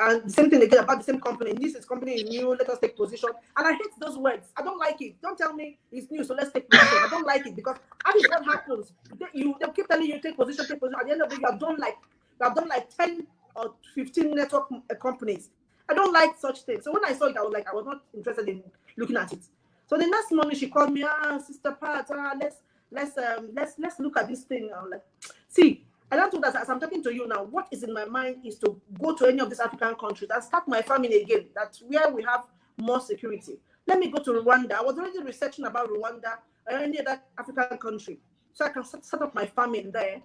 and the same thing again about the same company. This is company is new. Let us take position. And I hate those words. I don't like it. Don't tell me it's new, so let's take position. I don't like it because that is what happens. They keep telling you take position, take position. At the end of the day, you have done like 10 or 15 network companies. I don't like such things. So when I saw it, I was not interested in looking at it. So the next morning she called me, Sister Pat, let's look at this thing. I'm like, see. I don't know that as I'm talking to you now, what is in my mind is to go to any of these African countries and start my family again. That's where we have more security. Let me go to Rwanda. I was already researching about Rwanda or any other African country. So I can set up my family there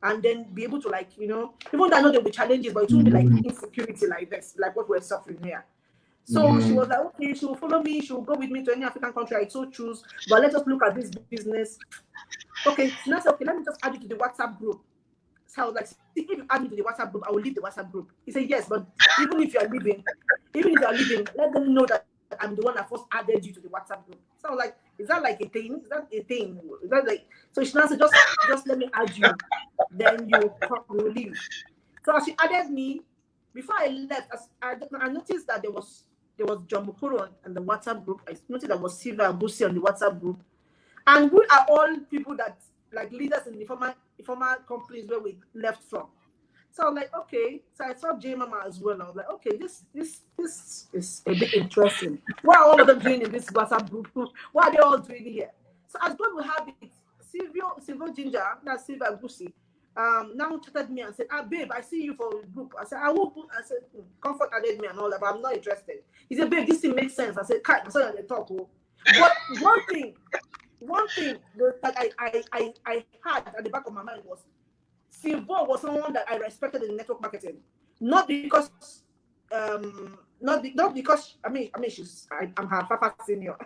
and then be able to, like, even though I know there will be challenges, but it won't be like insecurity like this, like what we're suffering here. So she was like, okay, she will follow me, she will go with me to any African country I so choose, but let us look at this business. Okay, so now I said, okay, let me just add you to the WhatsApp group. So I was like, if you add me to the WhatsApp group, I will leave the WhatsApp group. He said, yes, but even if you are leaving, let them know that I'm the one that first added you to the WhatsApp group. So I was like, is that like a thing? Is that a thing? Is that like, so she said, just let me add you, then you will leave. So she added me. Before I left, I noticed that there was John Mukuru on the WhatsApp group. I noticed there was Silva Abusi on the WhatsApp group. And we are all people that, like, leaders in the former companies where we left from. So I was like, okay. So I saw J Mama as well. I was like, okay, this is a bit interesting. What are all of them doing in this WhatsApp group? What are they all doing here? So as God will have it, Silvio Ginger, that's Silva Gusi, now chatted me and said, babe, I see you for a group. I said, I said, Comfort added me and all that, but I'm not interested. He said, babe, this thing makes sense. I said, Kai, I saw you on the talk. But one thing that I had at the back of my mind was Silvo was someone that I respected in network marketing, not because not because I'm her papa senior,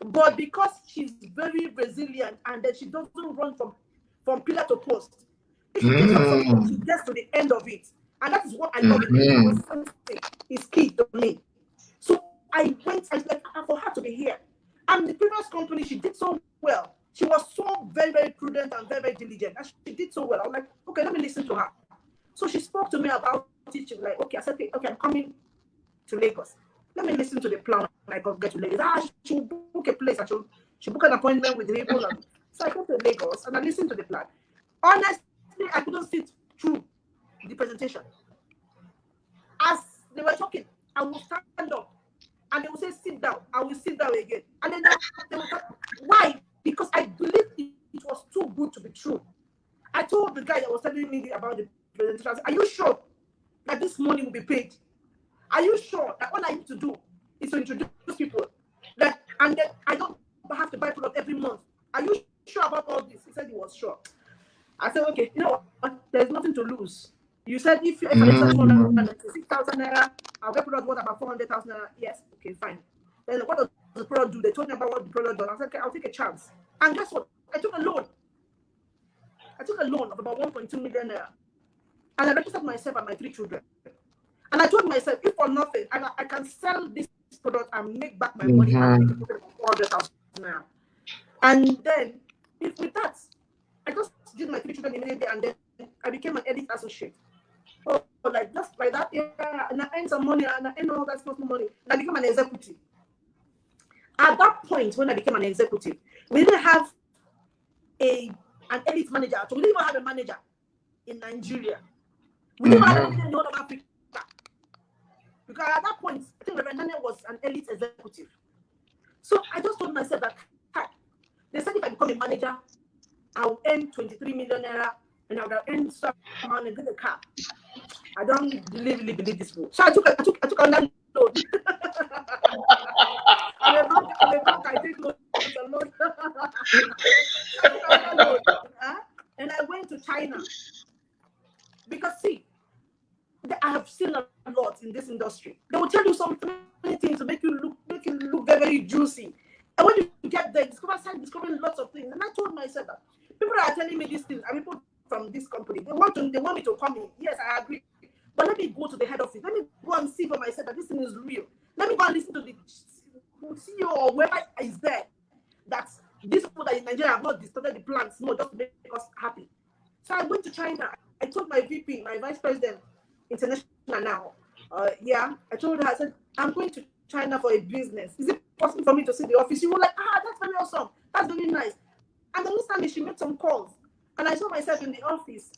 but because she's very resilient and that she doesn't run from pillar to post. If she takes up something, she gets to the end of it, and that is what I love in her. Consistency is key to me. So I was like, for her to be here. And the previous company, she did so well. She was so very, very prudent and very, very diligent. And she did so well. I was like, okay, let me listen to her. So she spoke to me about it. She was like, okay, I said, okay, I'm coming to Lagos. Let me listen to the plan when I get to Lagos. She will book a place. She book an appointment with the people. So I go to Lagos and I listened to the plan. Honestly, I couldn't sit through the presentation. As they were talking, I would stand up. And they will say, sit down. I will sit down again. And then they will say, why? Because I believe it was too good to be true. I told the guy that was telling me about the presentation, I said, are you sure that this money will be paid? Are you sure that all I need to do is to introduce people? And then I don't have to buy product every month. Are you sure about all this? He said he was sure. I said, okay, you know what? There's nothing to lose. You said if I accept 296,000 naira, I'll get product worth about 400,000 naira. Yes, okay, fine. Then what does the product do? They told me about what the product does. I said, okay, I'll take a chance. And guess what? I took a loan. I took a loan of about 1.2 million naira. And I registered myself and my 3 children. And I told myself, if for nothing, I can sell this product and make back my money and make it 400,000 naira. And then, with that, I just did my 3 children immediately, and then I became an edit associate. Oh, like just like that, yeah, and I earned some money, and I earned all that small money, and I became an executive. At that point, when I became an executive, we didn't have an edit manager. So we didn't even have a manager in Nigeria. We didn't have a manager in the whole of Africa. Because at that point, I think Reverend Daniel was an elite executive. So I just told myself that, they said if I become a manager, I'll earn 23 million naira and I'll earn stuff and get a car. I don't really believe this book. So I took another loan. I'm a broke, I take loans a lot. And I went to China. Because see, I have seen a lot in this industry. They will tell you so many things to make you look very, very juicy. And when you get there, discovering lots of things. And I told myself that People are telling me these things, and people from this company, they want me to come in. Yes, I agree. But let me go to the head office. Let me go and see for myself that this thing is real. Let me go and listen to the CEO or whoever is there. That these people that in Nigeria have not distorted the plans, no, just to make us happy. So I went to China. I told my VP, my vice president, international now. I told her, I said, I'm going to China for a business. Is it possible for me to see the office? She was like, that's very awesome. That's very nice. And the next time she made some calls, and I saw myself in the office.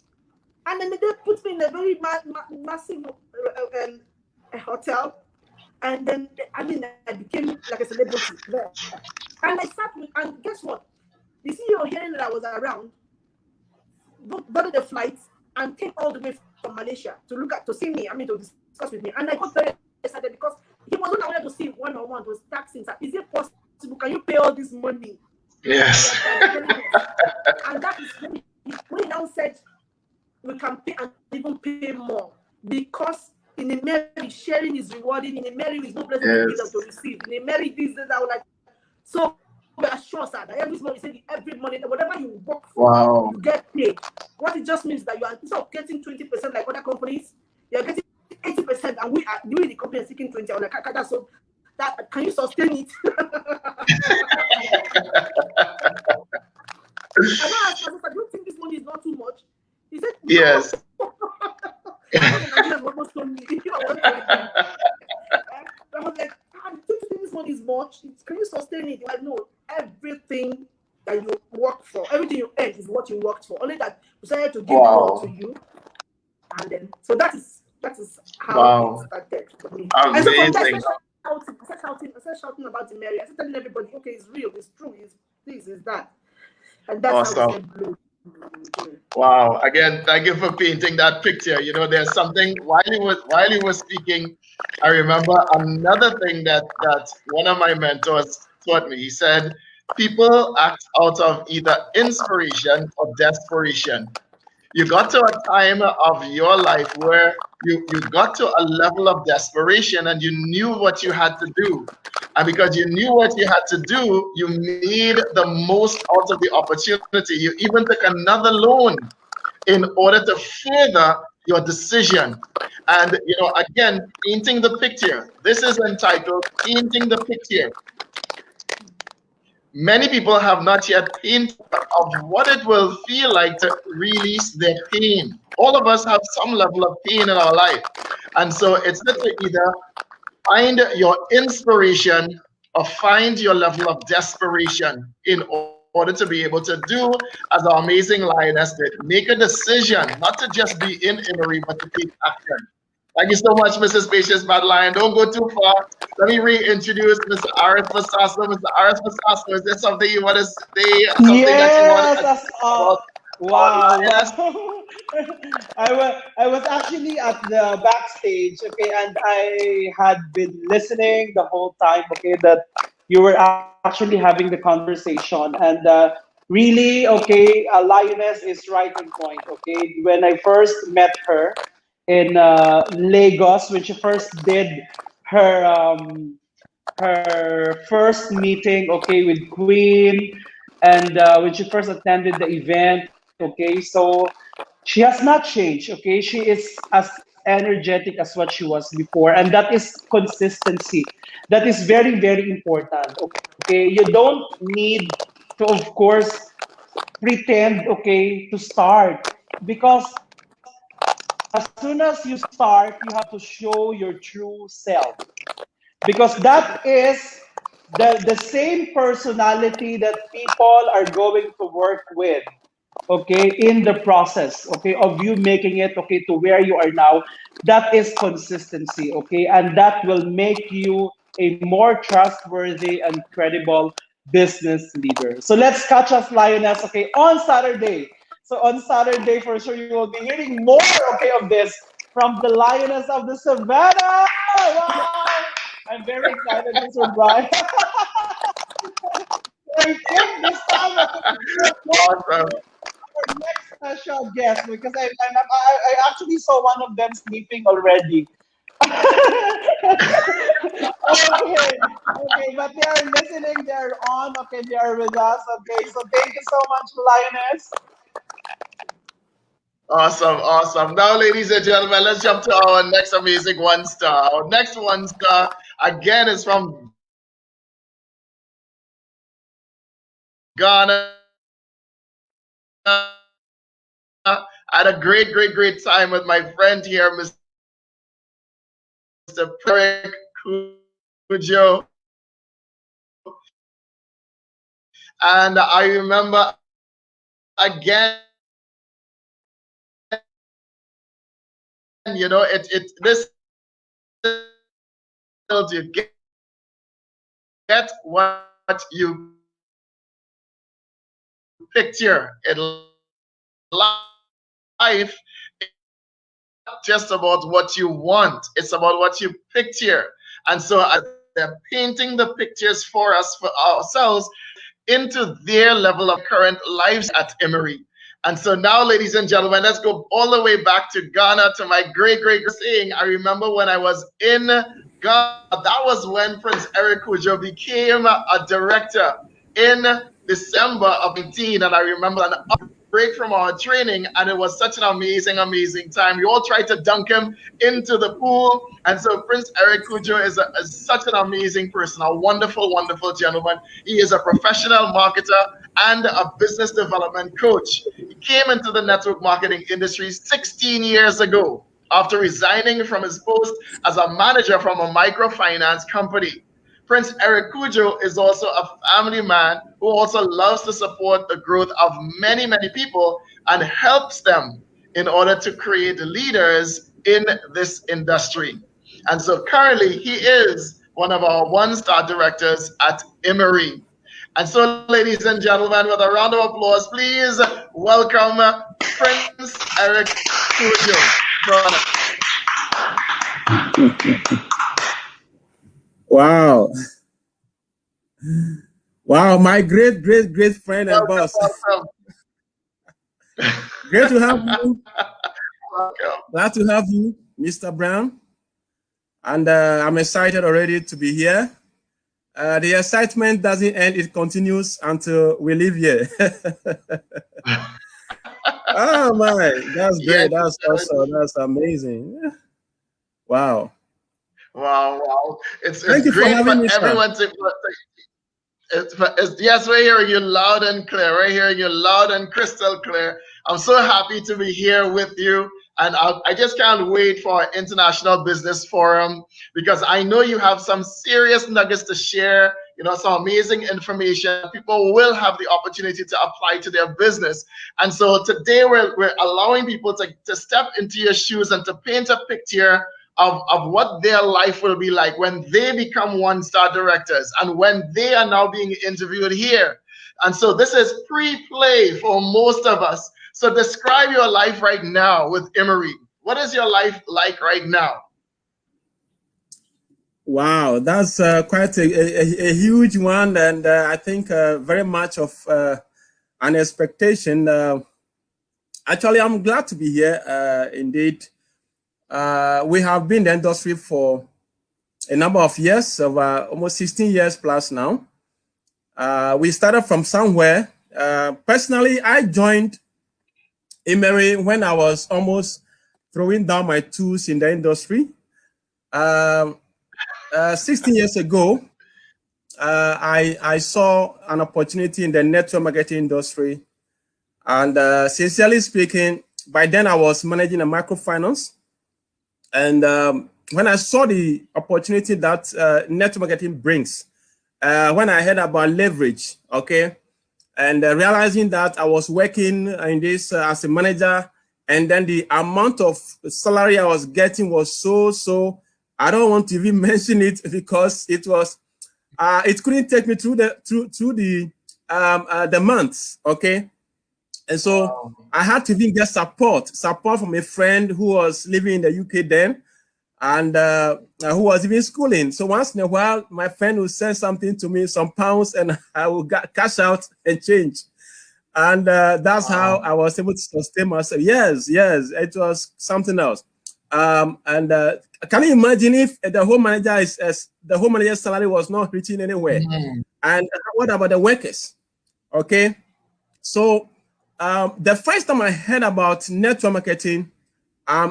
And then they put me in a very massive hotel. And then, I became like a celebrity there. And I sat with, and guess what? The CEO hearing that I was around, boarded the flight and came all the way from Malaysia to see me, to discuss with me. And I got very excited because he was not aware to see one-on-one, was taxing. Is it possible? Can you pay all this money? Yes. And that is when he now said, we can pay and even pay more, because in IMMERI, sharing is rewarding. In IMMERI, is no pleasure to receive. In IMMERI, these days I was like, so we are sure, sir, that every money, whatever you work for, you get paid. What it just means that you are, instead of getting 20% like other companies, you are getting 80%, and we are doing the company seeking 20. I was like, so that can you sustain it? And I asked myself, do you think this money is not too much? He said, no. Yes. I was like, do you think this money is much? Can you sustain it? Like, no, everything that you work for, everything you earn is what you worked for. Only that we decided to give more to you. And then, so that is how it started for me. Amazing. And so from there, I started shouting about IMMERI. I started telling everybody, okay, it's real, it's true, it's this, it's that. And that's how it blew. Wow. Again, thank you for painting that picture. There's something while you were speaking, I remember another thing that one of my mentors taught me. He said, people act out of either inspiration or desperation. You got to a time of your life where you got to a level of desperation and you knew what you had to do. And because you knew what you had to do, you made the most out of the opportunity. You even took another loan in order to further your decision. And, again, painting the picture. This is entitled Painting the Picture. Many people have not yet painted of what it will feel like to release their pain. All of us have some level of pain in our life. And so it's good to either find your inspiration or find your level of desperation in order to be able to do as our amazing lioness did. Make a decision, not to just be in IMMERI, but to take action. Thank you so much, Mrs. Patience Bad Lion. Don't go too far. Let me reintroduce Mr. Aries Mosaso. Mr. Aries Mosaso, is there something you want to say? Something that you want to say about wow. I was actually at the backstage, okay, and I had been listening the whole time, okay, that you were actually having the conversation, and really, okay, Lioness is right in point, okay. When I first met her in Lagos, when she first did her her first meeting, okay, with Queen, and when she first attended the event, okay, so she has not changed, okay, she is as energetic as what she was before, and that is consistency. That is very, very important, okay. You don't need to, of course, pretend, okay, to start, because as soon as you start, you have to show your true self, because that is the same personality that people are going to work with, okay, in the process, okay, of you making it, okay, to where you are now. That is consistency, okay, and that will make you a more trustworthy and credible business leader. So let's catch us, Lioness, okay, on Saturday. So on Saturday, for sure, you will be hearing more, okay, of this from the Lioness of the Savannah. Wow! I'm very excited, Mr. Brian. Very quick this time. Awesome. Our next special guest, because I actually saw one of them sleeping already. Okay, but they are listening listening. They're on. Okay, they are with us. Okay, so thank you so much, Lioness. Awesome, awesome. Now, ladies and gentlemen, let's jump to our next amazing one star. Our next one star, again, is from Ghana. I had a great time with my friend here, Mr. Eric Cujo. And I remember again, you know, this you get what you picture in life. It's just about what you want, it's about what you picture. And so as they're painting the pictures for us, for ourselves, into their level of current lives at IMMERI. And so now, ladies and gentlemen, let's go all the way back to Ghana, to my great saying. I remember when I was in Ghana, that was when Prince Eric Cujo became a director in December of 19. And I remember an break from our training, and it was such an amazing time. We all tried to dunk him into the pool. And so Prince Eric Cujo is such an amazing person, a wonderful gentleman. He is a professional marketer and a business development coach. He came into the network marketing industry 16 years ago after resigning from his post as a manager from a microfinance company. Prince Eric Cujo is also a family man who also loves to support the growth of many people and helps them in order to create leaders in this industry. And so currently he is one of our one-star directors at IMMERI. And so, ladies and gentlemen, with a round of applause, please welcome Prince Eric Cujo. Wow. Wow, my great friend and boss. Great to have you. Glad to have you, Mr. Brown. And I'm excited already to be here. The excitement doesn't end, it continues until we leave here. Oh my, that's great. That's awesome. That's amazing. Wow. Wow. It's Thank you great for having me, everyone to yes, we're hearing you loud and clear. We're hearing you loud and crystal clear. I'm so happy to be here with you. And I just can't wait for our International Business Forum, because I know you have some serious nuggets to share, you know, some amazing information. People will have the opportunity to apply to their business. And so today we're allowing people to step into your shoes and to paint a picture of what their life will be like when they become one-star directors and when they are now being interviewed here. And so this is pre-play for most of us. So describe your life right now with IMMERI. What is your life like right now? Wow, that's quite a huge one, and I think very much of an expectation. Actually, I'm glad to be here. Indeed, we have been in the industry for a number of years, almost 16 years plus now. We started from somewhere. Personally, I joined IMMERI when I was almost throwing down my tools in the industry. 16 years ago, I saw an opportunity in the network marketing industry. And sincerely speaking, by then I was managing a microfinance. And when I saw the opportunity that network marketing brings, when I heard about leverage, okay, and realizing that I was working in this as a manager, and then the amount of salary I was getting was so, I don't want to even mention it, because it was, it couldn't take me through the months, okay? And so I had to even get support from a friend who was living in the UK then, and who was even schooling. So once in a while, my friend would send something to me, some pounds, and I would cash out and change. And that's how I was able to sustain myself. Yes, it was something else. And can you imagine if the home manager's salary was not reaching anywhere? And what about the workers? Okay, so the first time I heard about network marketing,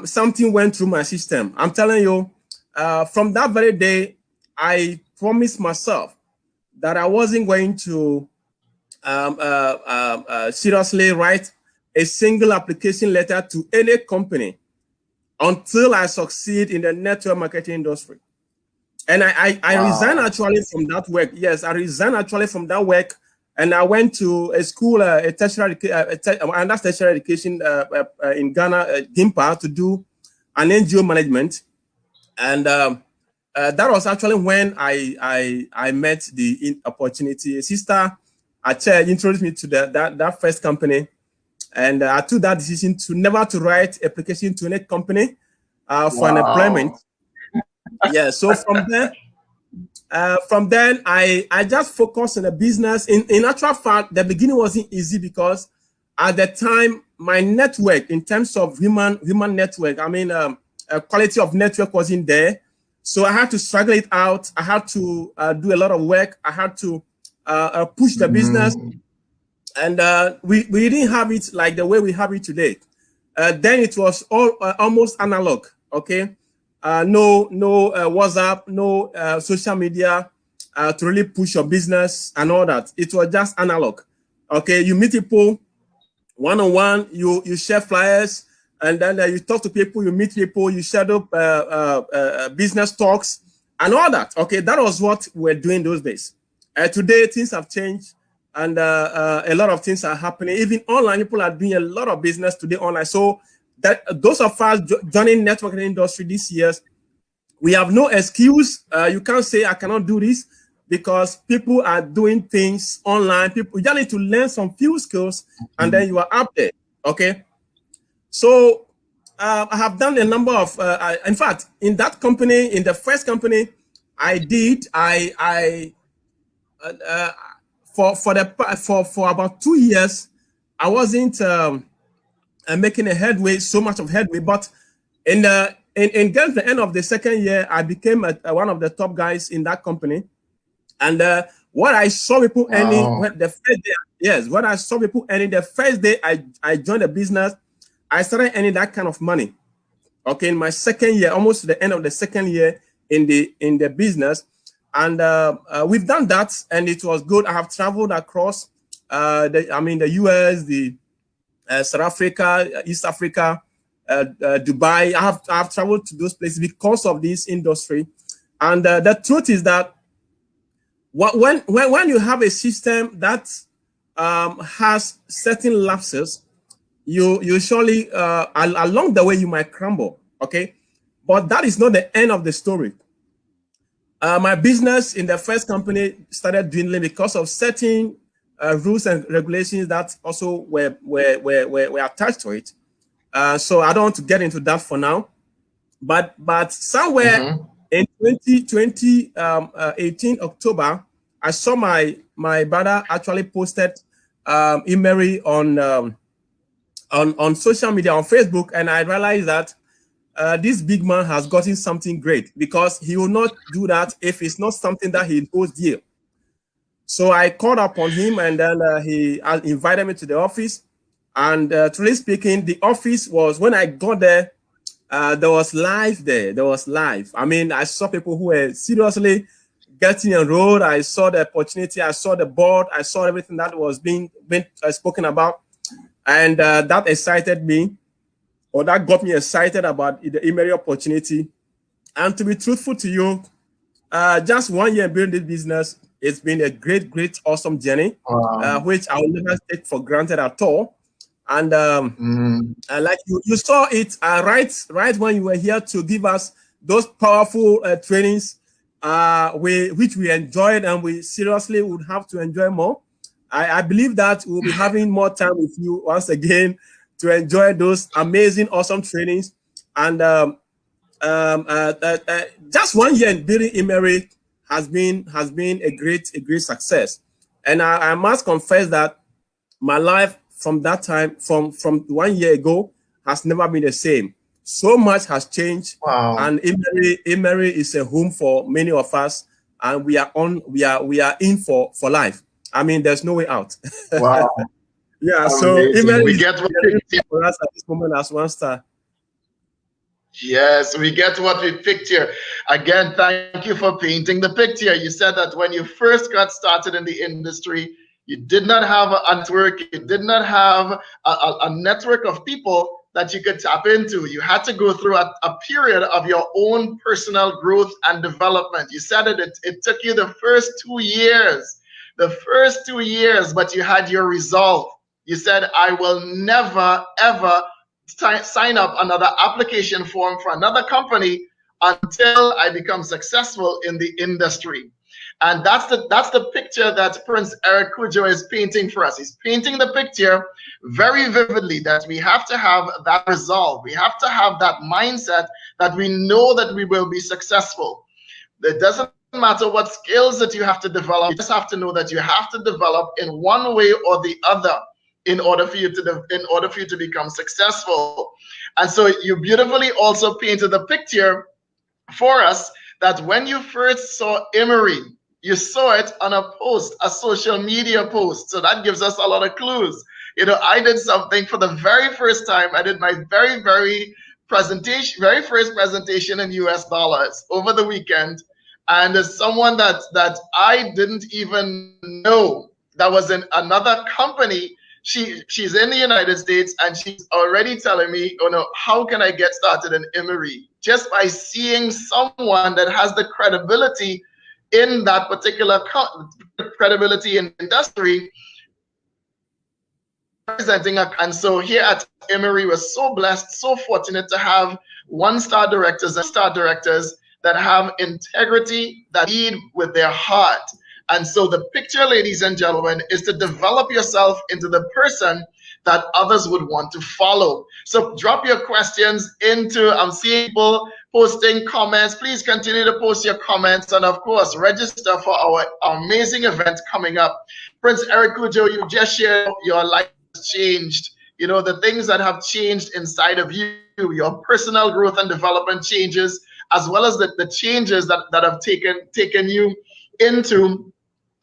something went through my system. I'm telling you, from that very day, I promised myself that I wasn't going to seriously write a single application letter to any company until I succeed in the network marketing industry. And I resigned actually from that work. Yes, I resigned actually from that work, and I went to a school, a tertiary education in Ghana, Gimpa, to do an NGO management. And that was actually when I met the opportunity. A sister at church introduced me to that first company, and I took that decision to never to write application to any company for an employment. Yeah, so from then I just focused on the business. In actual fact, the beginning wasn't easy because at the time my network, in terms of human network, I mean quality of network wasn't there. So I had to struggle it out. I had to do a lot of work. I had to push the business, and we didn't have it like the way we have it today. Then it was all almost analog. Okay. No WhatsApp, no social media to really push your business and all that. It was just analog. Okay, you meet people one-on-one, you share flyers, and then you talk to people, you meet people, you set up business talks and all that. Okay, that was what we're doing those days. Today, things have changed, and a lot of things are happening. Even online, people are doing a lot of business today online. So that those of us joining networking industry this year, we have no excuse. You can't say I cannot do this because people are doing things online. People, you just need to learn some few skills, and then you are up there. Okay. So I have done a number of. In fact, in that company, in the first company, for about 2 years, I wasn't making so much headway. But in getting to the end of the second year, I became one of the top guys in that company. And what I saw people earning the first day, what I saw people earning the first day I joined the business, I started earning that kind of money. Okay, in my second year, almost to the end of the second year in the business. And we've done that, and it was good. I have traveled across the US, the South Africa, East Africa, Dubai. I have traveled to those places because of this industry. And the truth is that when you have a system that has certain lapses, you surely along the way you might crumble. Okay, but that is not the end of the story. My business in the first company started dwindling because of certain rules and regulations that also were attached to it. So I don't want to get into that for now. But somewhere in 2018 October, I saw my brother actually posted IMMERI on social media, on Facebook, and I realized that this big man has gotten something great, because he will not do that if it's not something that he holds dear. So I called upon him, and then he invited me to the office. And truly speaking, the office was, when I got there, there was life there. There was life. I mean, I saw people who were seriously getting enrolled. I saw the opportunity. I saw the board. I saw everything that was being spoken about. And that excited me, or that got me excited about the IMMERI opportunity. And to be truthful to you, just 1 year building this business, it's been a great, awesome journey, which I will never take for granted at all. And like you saw it right when you were here to give us those powerful trainings, which we enjoyed, and we seriously would have to enjoy more. I believe that we'll be having more time with you once again to enjoy those amazing, awesome trainings. And just 1 year in building IMMERI has been a great success. And I must confess that my life from that time, from 1 year ago, has never been the same. So much has changed. Wow. And IMMERI is a home for many of us. and we are in for life. I mean, there's no way out. Wow. Yeah, so even we get what we picked for us at this moment as 1 star. Yes, we get what we picked here. Again, thank you for painting the picture. You said that when you first got started in the industry, you did not have a network, you did not have a network of people that you could tap into. You had to go through a period of your own personal growth and development. You said it took you the first 2 years, but you had your resolve. You said, I will never, ever sign up another application form for another company until I become successful in the industry. And that's the picture that Prince Eric Kujo is painting for us. He's painting the picture very vividly that we have to have that resolve. We have to have that mindset that we know that we will be successful. It doesn't matter what skills that you have to develop. You just have to know that you have to develop in one way or the other in order for you to become successful. And so you beautifully also painted the picture for us that when you first saw IMMERI, you saw it on a post, a social media post. So that gives us a lot of clues. You know, I did something for the very first time. I did my very first presentation in US dollars over the weekend. And there's someone that I didn't even know that was in another company. She's in the United States and she's already telling me, oh no, how can I get started in IMMERI? Just by seeing someone that has the credibility in that particular credibility in industry presenting. And so here at IMMERI, we're so blessed, so fortunate to have 1-star directors and star directors that have integrity, that lead with their heart. And so the picture, ladies and gentlemen, is to develop yourself into the person that others would want to follow. So drop your questions into, I'm seeing people posting comments. Please continue to post your comments. And of course, register for our amazing event coming up. Prince Eric Kujo, you just shared your life has changed. You know, the things that have changed inside of you, your personal growth and development changes, as well as the changes that have taken you into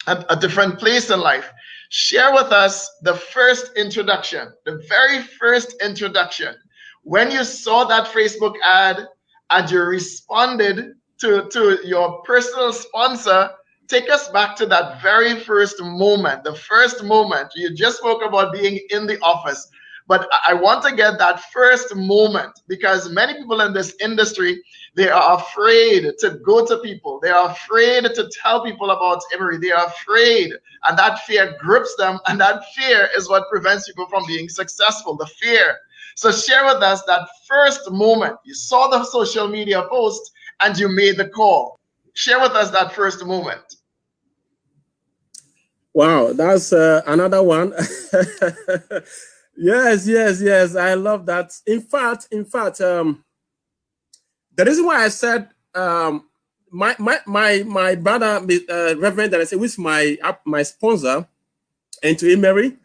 a different place in life. Share with us the first introduction, the very first introduction. When you saw that Facebook ad and you responded to your personal sponsor, take us back to that very first moment, the first moment. You just spoke about being in the office, but I want to get that first moment because many people in this industry, they are afraid to go to people. They are afraid to tell people about IMMERI. They are afraid, and that fear grips them, and that fear is what prevents people from being successful, the fear. So share with us that first moment. You saw the social media post, and you made the call. Share with us that first moment. Wow, that's another one. Yes. I love that. In fact, the reason why I said my brother, Reverend, that I said, which my sponsor into IMMERI,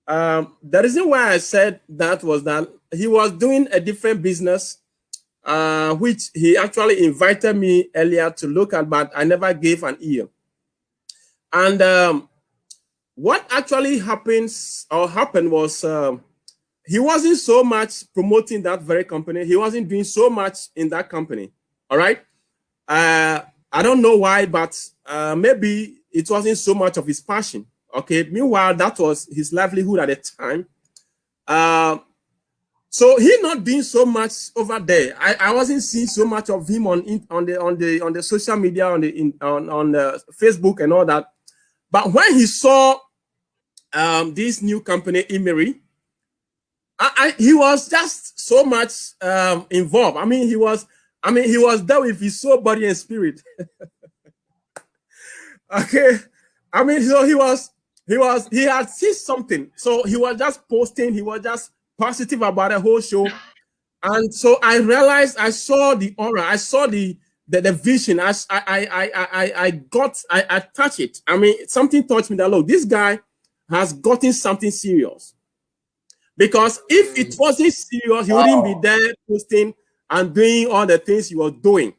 the reason why I said that was that he was doing a different business, which he actually invited me earlier to look at, but I never gave an ear. And what actually happened was he wasn't so much promoting that very company. He wasn't doing so much in that company. All right. I don't know why, but maybe it wasn't so much of his passion. Okay. Meanwhile, that was his livelihood at the time. So he not doing so much over there. I wasn't seeing so much of him on the social media, on the Facebook and all that. But when he saw this new company, IMMERI, he was just so much involved. I mean, he was there with his soul, body, and spirit. Okay. I mean, so he had seen something. So he was just posting, he was just positive about the whole show. And so I realized, I saw the aura, I saw the vision. I touched it. I mean, something touched me that, look, this guy has gotten something serious. Because if it wasn't serious, he wouldn't be there posting and doing all the things he was doing.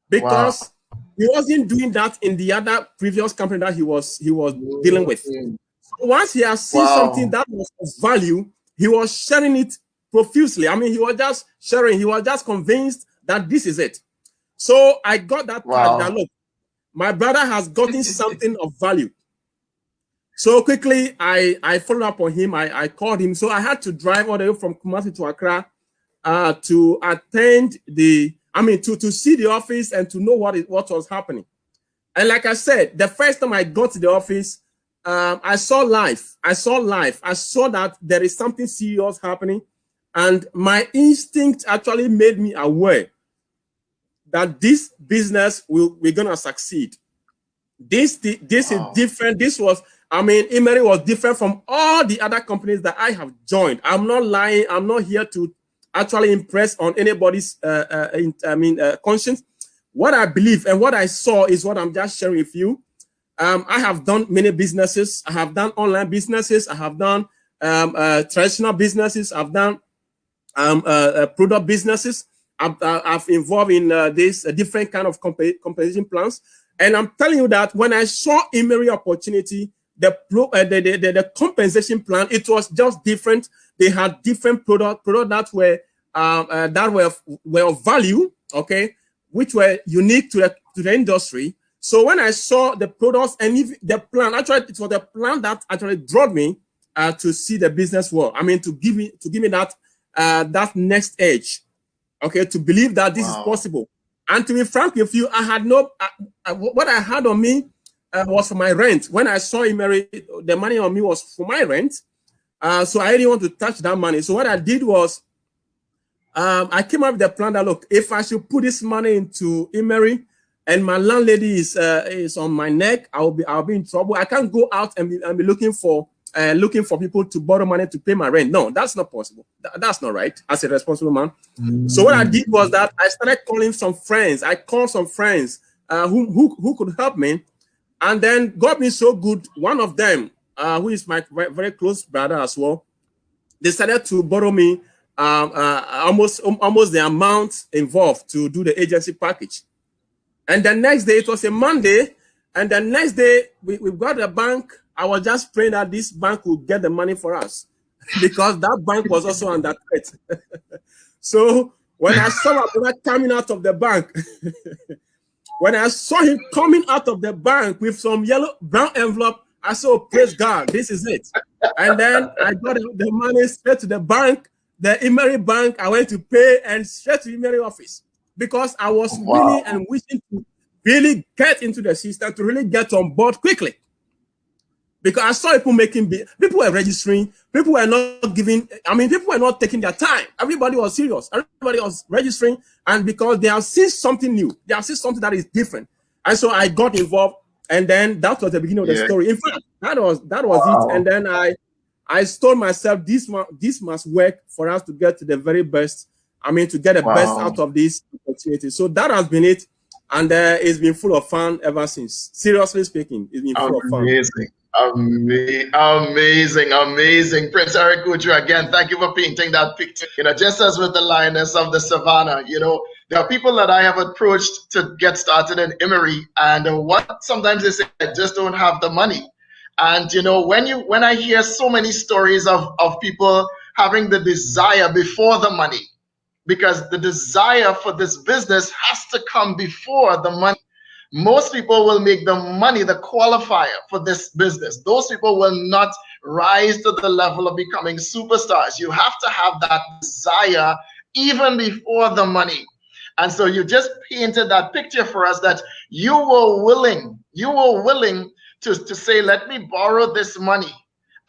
Because He wasn't doing that in the other previous company that he was dealing with. So once he has seen something that was of value, he was sharing it profusely. I mean, he was just sharing. He was just convinced that this is it. So I got that touch that, look, my brother has gotten something of value. So quickly, I followed up on him. I called him. So I had to drive all the way from Kumasi to Accra to attend to see the office and to know what was happening. And like I said, the first time I got to the office, I saw life. I saw that there is something serious happening. And my instinct actually made me aware that this business we're going to succeed. This is different. IMMERI was different from all the other companies that I have joined. I'm not lying. I'm not here to actually impress on anybody's conscience. What I believe and what I saw is what I'm just sharing with you. I have done many businesses. I have done online businesses. I have done traditional businesses. I've done product businesses. I've involved in this different kind of compensation plans. And I'm telling you that when I saw IMMERI opportunity, the compensation plan, it was just different. They had different product that were of value, okay, which were unique to the industry. So when I saw the products and even the plan, actually it was the plan that actually drove me to see the business world. I mean, to give me that next edge, okay, to believe that this is possible. And to be frank with you, I had what I had on me was for my rent. When I saw IMMERI, the money on me was for my rent. So I didn't want to touch that money. So what I did was, I came up with the plan that, look, if I should put this money into IMMERI and my landlady is on my neck, I'll be in trouble. I can't go out and be looking for people to borrow money to pay my rent. No, that's not possible. That's not right as a responsible man. So what I did was that I started calling some friends. I called some friends who could help me. And then God being so good, one of them, who is my very close brother as well, decided to borrow me almost the amount involved to do the agency package. And the next day, it was a Monday, and the next day we got a bank. I was just praying that this bank will get the money for us because that bank was also under threat. So when I saw my brother coming out of the bank, when I saw him coming out of the bank with some brown envelope, I said, oh, praise God, this is it. And then I got the money straight to the bank, the IMMERI bank. I went to pay and straight to IMMERI office because I was willing and wishing to really get into the system, to really get on board quickly. Because I saw people were registering, people were not giving, people were not taking their time. Everybody was serious. Everybody was registering, and because they have seen something new, they have seen something that is different. And so I got involved, and then that was the beginning of the story. In fact, that was it. And then I told myself, this must work for us to get to the very best. To get the best out of this opportunity. So that has been it. And it's been full of fun ever since. Seriously speaking, it's been full of fun. Amazing. Prince Eric Goodrew, again, thank you for painting that picture. Just as with the lioness of the savannah, there are people that I have approached to get started in IMMERI, and what sometimes they say, I just don't have the money. And when I hear so many stories of people having the desire before the money, because the desire for this business has to come before the money. Most people will make the money the qualifier for this business. Those people will not rise to the level of becoming superstars. You have to have that desire even before the money. And so you just painted that picture for us that you were willing to say, let me borrow this money.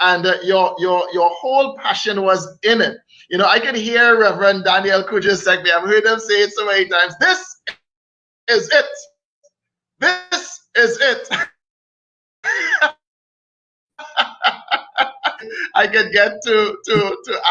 And your whole passion was in it. I could hear Reverend Daniel Kudus Segbe. I've heard him say it so many times. This is it. This is it. I could get to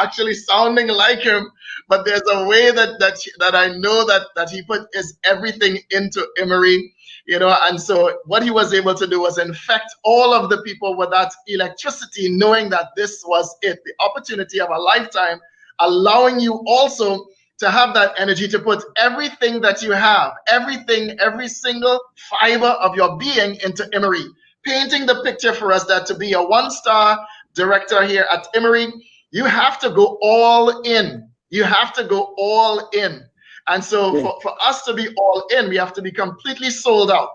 actually sounding like him, but there's a way that I know that he put his everything into IMMERI, and so what he was able to do was infect all of the people with that electricity, knowing that this was it, the opportunity of a lifetime, allowing you also to have that energy to put everything that you have, everything, every single fiber of your being into IMMERI, painting the picture for us that to be a one-star director here at IMMERI, you have to go all in. You have to go all in. And so for us to be all in, we have to be completely sold out,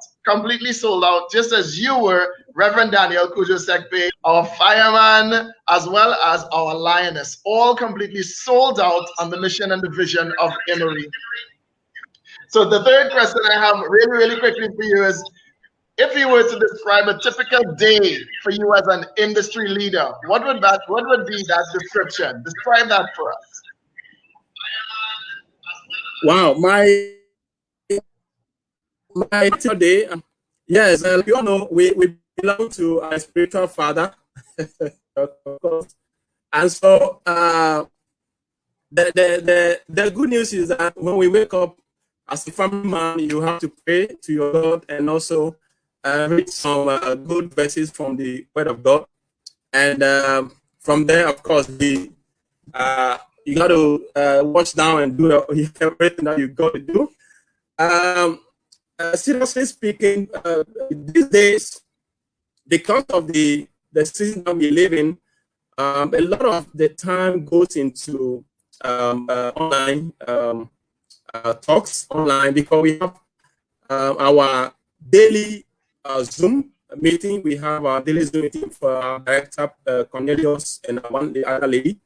just as you were, Reverend Daniel Kujo Sekpe, our fireman, as well as our lioness, all completely sold out on the mission and the vision of IMMERI. So the third question I have really, really quickly for you is, if you were to describe a typical day for you as an industry leader, what would be that description? Describe that for us. Wow, my today, yes, you all know we belong to a spiritual father, of course, and so the good news is that when we wake up as a family man, you have to pray to your God and also read some good verses from the Word of God, and from there, of course, you got to watch down and do everything that you got to do. Seriously speaking, these days, because of the season that we live in, a lot of the time goes into online talks online, because we have our daily Zoom meeting. We have our daily Zoom meeting for our director Cornelius and the other lady.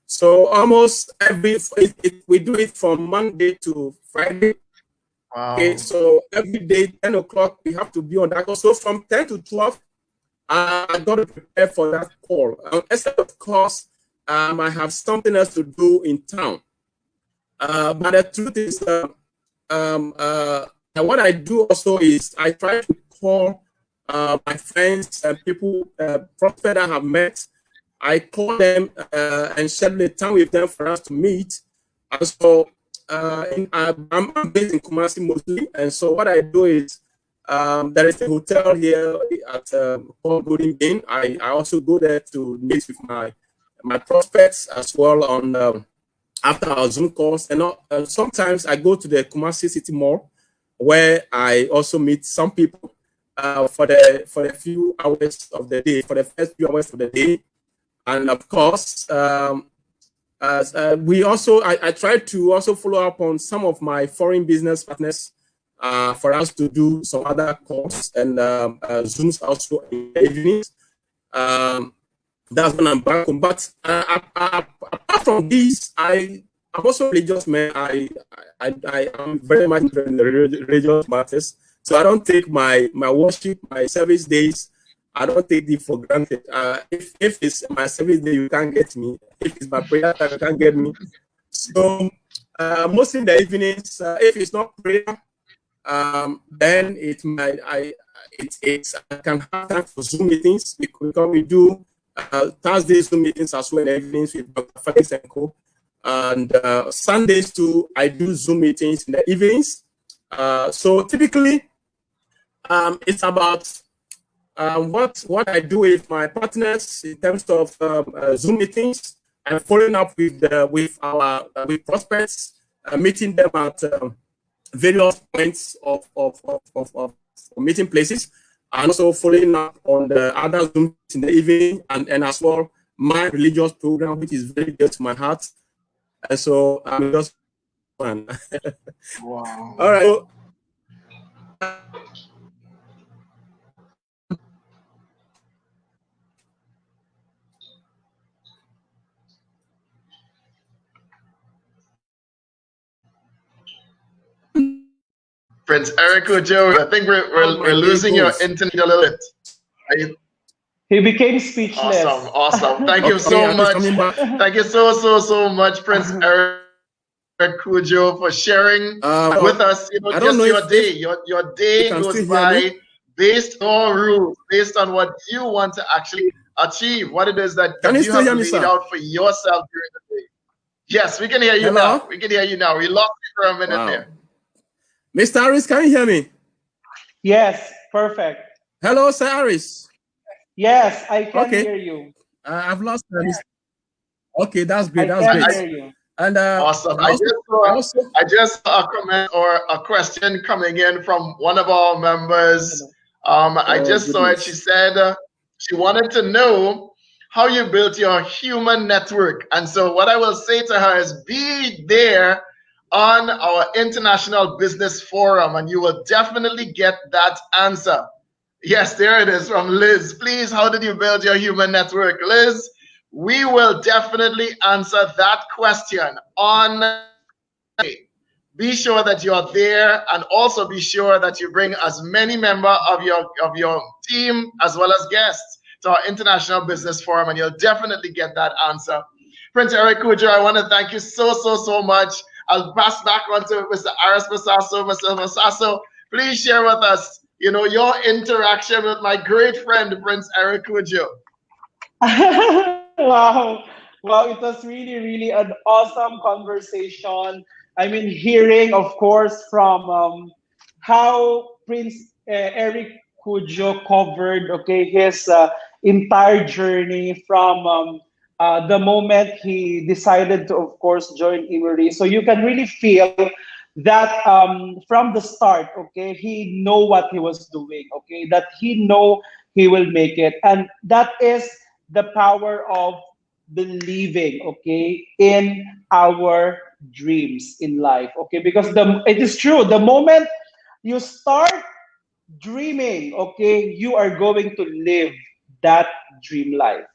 So almost we do it from Monday to Friday. Wow. Okay, so every day, 10 o'clock, we have to be on that call. So from 10 to 12, I got to prepare for that call. Except, of course, I have something else to do in town. But the truth is, what I do also is I try to call my friends and people, prospects I have met. I call them and schedule the time with them for us to meet. And so I'm based in Kumasi mostly, and so what I do is there is a hotel here at called Golden Bean. I also go there to meet with my prospects as well on after our Zoom calls, and sometimes I go to the Kumasi City Mall where I also meet some people for the few hours of the day, for the first few hours of the day. And of course, I try to also follow up on some of my foreign business partners for us to do some other calls and Zooms also in the evenings. That's when I'm back home. But apart from this, I'm also religious man. I am very much interested in the religious matters. So I don't take my worship, my service days, I don't take it for granted. If it's my service day, you can't get me. If it's my prayer time, you can't get me. So mostly in the evenings, if it's not prayer, then I can have time for Zoom meetings, because we do Thursday Zoom meetings as well in the evenings with Dr. Felix and Co. And Sundays too, I do Zoom meetings in the evenings. So typically, it's about what I do with my partners in terms of Zoom meetings and following up with prospects, meeting them at various points of meeting places, and also following up on the other Zooms in the evening, and as well my religious program, which is very dear to my heart. And so I'm just fun. Wow. All right. So, Prince Eric Ojo, I think we're losing your internet a little bit. He became speechless. Awesome. Thank you so much. Thank you so much, Prince Eric Kujo, for sharing with us. I don't know your day. Your day goes by based on rules, based on what you want to actually achieve, what it is that you have laid out for yourself during the day. Yes, we can hear you now. We can hear you now. We lost you for a minute there. Mr. Aries, can you hear me? Yes, perfect. Hello, Sir Aries. Yes, I can hear you. I've lost Mr. Okay, that's great. I can hear you. And Awesome. I also I just saw a comment or a question coming in from one of our members. I oh just saw it. She goodness. said she wanted to know how you built your human network. And so what I will say to her is be there on our International Business Forum and you will definitely get that answer. Yes, there it is from Liz. Please, how did you build your human network? Liz, we will definitely answer that question on. Be sure that you're there, and also be sure that you bring as many members of your team as well as guests to our International Business Forum, and you'll definitely get that answer. Prince Eric Kujo, I want to thank you so much. I'll pass back on to Mr. Aries Mosaso. Mr. Mosaso, please share with us, your interaction with my great friend Prince Eric Kujo. Wow. Wow, it was really an awesome conversation. I mean, hearing, of course, from how Prince Eric Kujo covered, okay, his entire journey from the moment he decided to, of course, join IMMERI. So you can really feel that from the start, okay, he know what he was doing, okay, that he know he will make it. And that is the power of believing, okay, in our dreams in life, okay, because it is true, the moment you start dreaming, okay, you are going to live that dream life.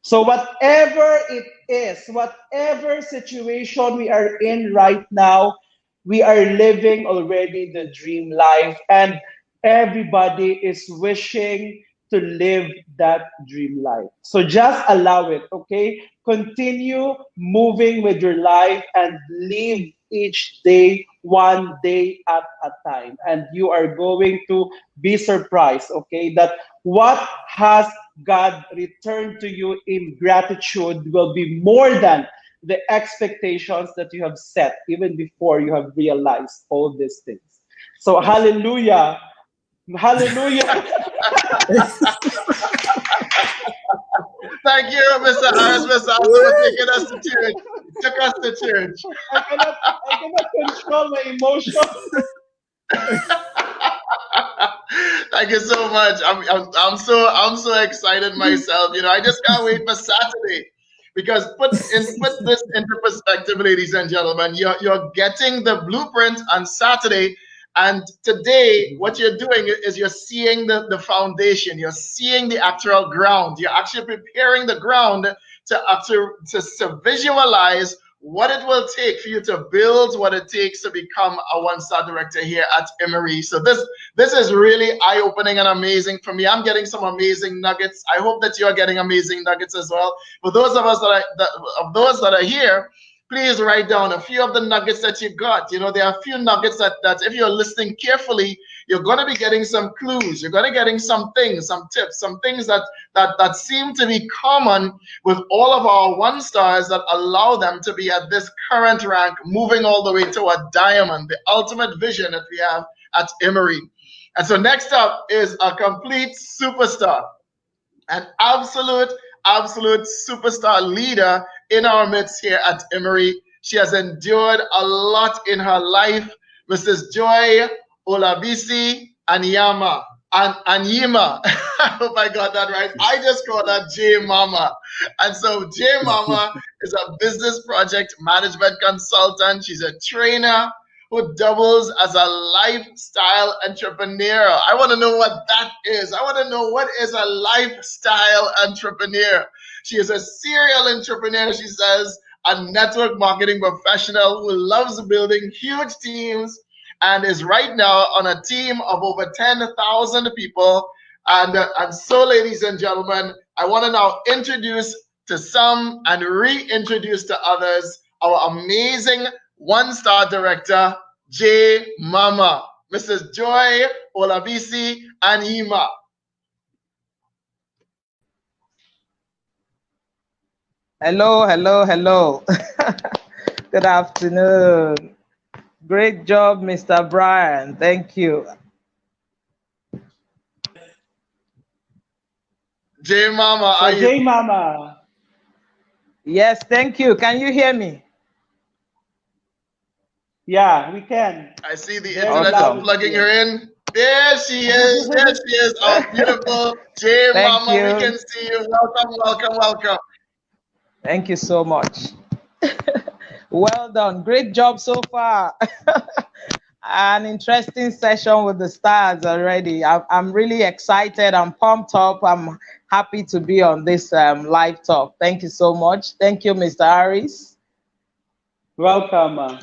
So whatever it is, whatever situation we are in right now, we are living already the dream life, and everybody is wishing to live that dream life. So just allow it, okay? Continue moving with your life and live each day, one day at a time. And you are going to be surprised, okay, that what has God returned to you in gratitude will be more than the expectations that you have set even before you have realized all these things. So, hallelujah. Hallelujah. Thank you, Mr. Aries Mosaso, for taking us to church. Took us to church. I cannot control my emotions. Thank you so much. I'm so excited myself. I just can't wait for Saturday because put this into perspective, ladies and gentlemen. You're getting the blueprint on Saturday, and today what you're doing is you're seeing the foundation. You're seeing the actual ground. You're actually preparing the ground to visualize what it will take for you to build what it takes to become a one-star director here at IMMERI. So this is really eye-opening and amazing for me. I'm getting some amazing nuggets. I hope that you're getting amazing nuggets as well. For those of us that are here, please write down a few of the nuggets that you got. There are a few nuggets that if you're listening carefully, you're going to be getting some clues. You're going to be getting some things, some tips, some things that seem to be common with all of our one stars that allow them to be at this current rank, moving all the way to a diamond, the ultimate vision that we have at IMMERI. And so next up is a complete superstar, an absolute superstar leader in our midst here at IMMERI. She has endured a lot in her life. Mrs. Joy Olabisi Anyama. Anyima. I hope I got that right. I just call that J Mama. And so J Mama is a business project management consultant. She's a trainer who doubles as a lifestyle entrepreneur. I want to know what that is. I want to know what is a lifestyle entrepreneur. She is a serial entrepreneur, she says, a network marketing professional who loves building huge teams and is right now on a team of over 10,000 people. And so, ladies and gentlemen, I want to now introduce to some and reintroduce to others our amazing one-star director, J Mama, Mrs. Joy Olabisi Anyima. Hello. Good afternoon. Great job, Mr. Brian. Thank you. J Mama, are you? J Mama. Yes, thank you. Can you hear me? Yeah, we can. I see the Very internet is loud Awesome. and plugging her clear. in. There she is. There she is. Our beautiful J Thank Mama. We you. can see you. Welcome, welcome, welcome. Thank you so much. Well done. Great job so far. An interesting session with the stars already. I'm really excited. I'm pumped up. I'm happy to be on this live talk. Thank you so much. Thank you, Mr. Aries. Welcome.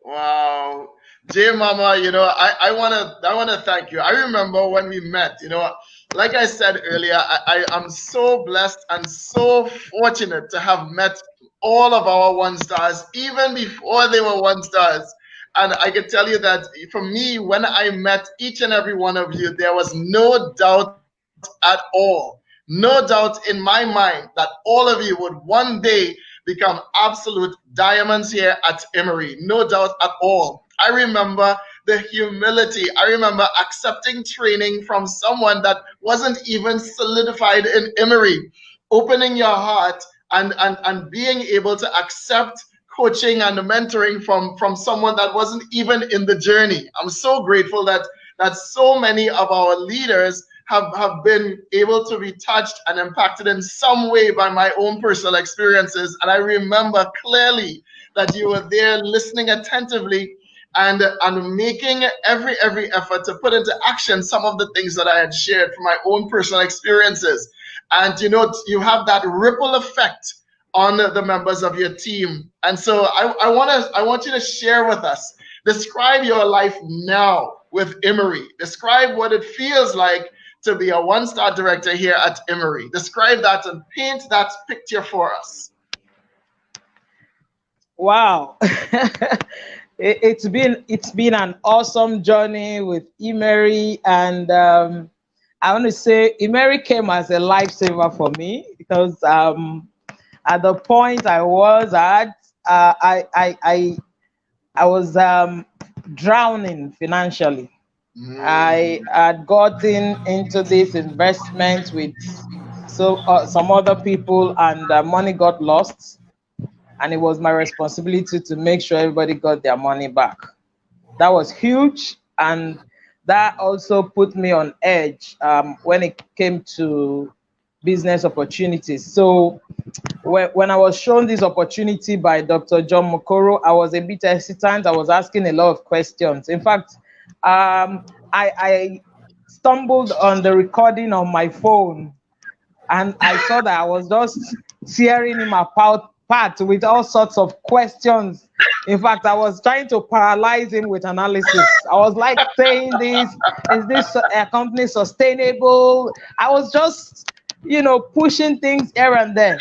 Wow. J Mama, I wanna thank you. I remember when we met, like I said earlier, I am so blessed and so fortunate to have met all of our one stars, even before they were one stars. And I can tell you that for me, when I met each and every one of you, there was no doubt at all, no doubt in my mind that all of you would one day become absolute diamonds here at Emory. No doubt at all. I remember the humility. I remember accepting training from someone that wasn't even solidified in Emory, opening your heart and being able to accept coaching and mentoring from someone that wasn't even in the journey. I'm so grateful that so many of our leaders have been able to be touched and impacted in some way by my own personal experiences. And I remember clearly that you were there listening attentively and making every effort to put into action some of the things that I had shared from my own personal experiences. And you have that ripple effect on the members of your team. And so I want you to share with us, describe your life now with Emory. Describe what it feels like to be a one-star director here at Emory. Describe that and paint that picture for us. Wow. It's been an awesome journey with IMMERI, and I want to say IMMERI came as a lifesaver for me because at the point I was at, I was drowning financially. I had gotten into this investment with some other people, and money got lost, and it was my responsibility to make sure everybody got their money back. That was huge, and that also put me on edge when it came to business opportunities. So when I was shown this opportunity by Dr. John Mokoro, I was a bit hesitant. I was asking a lot of questions. In fact, I stumbled on the recording on my phone, and I saw that I was just tearing him apart with all sorts of questions. In fact, I was trying to paralyze him with analysis. I was like saying this, is this company sustainable? I was just, pushing things here and there.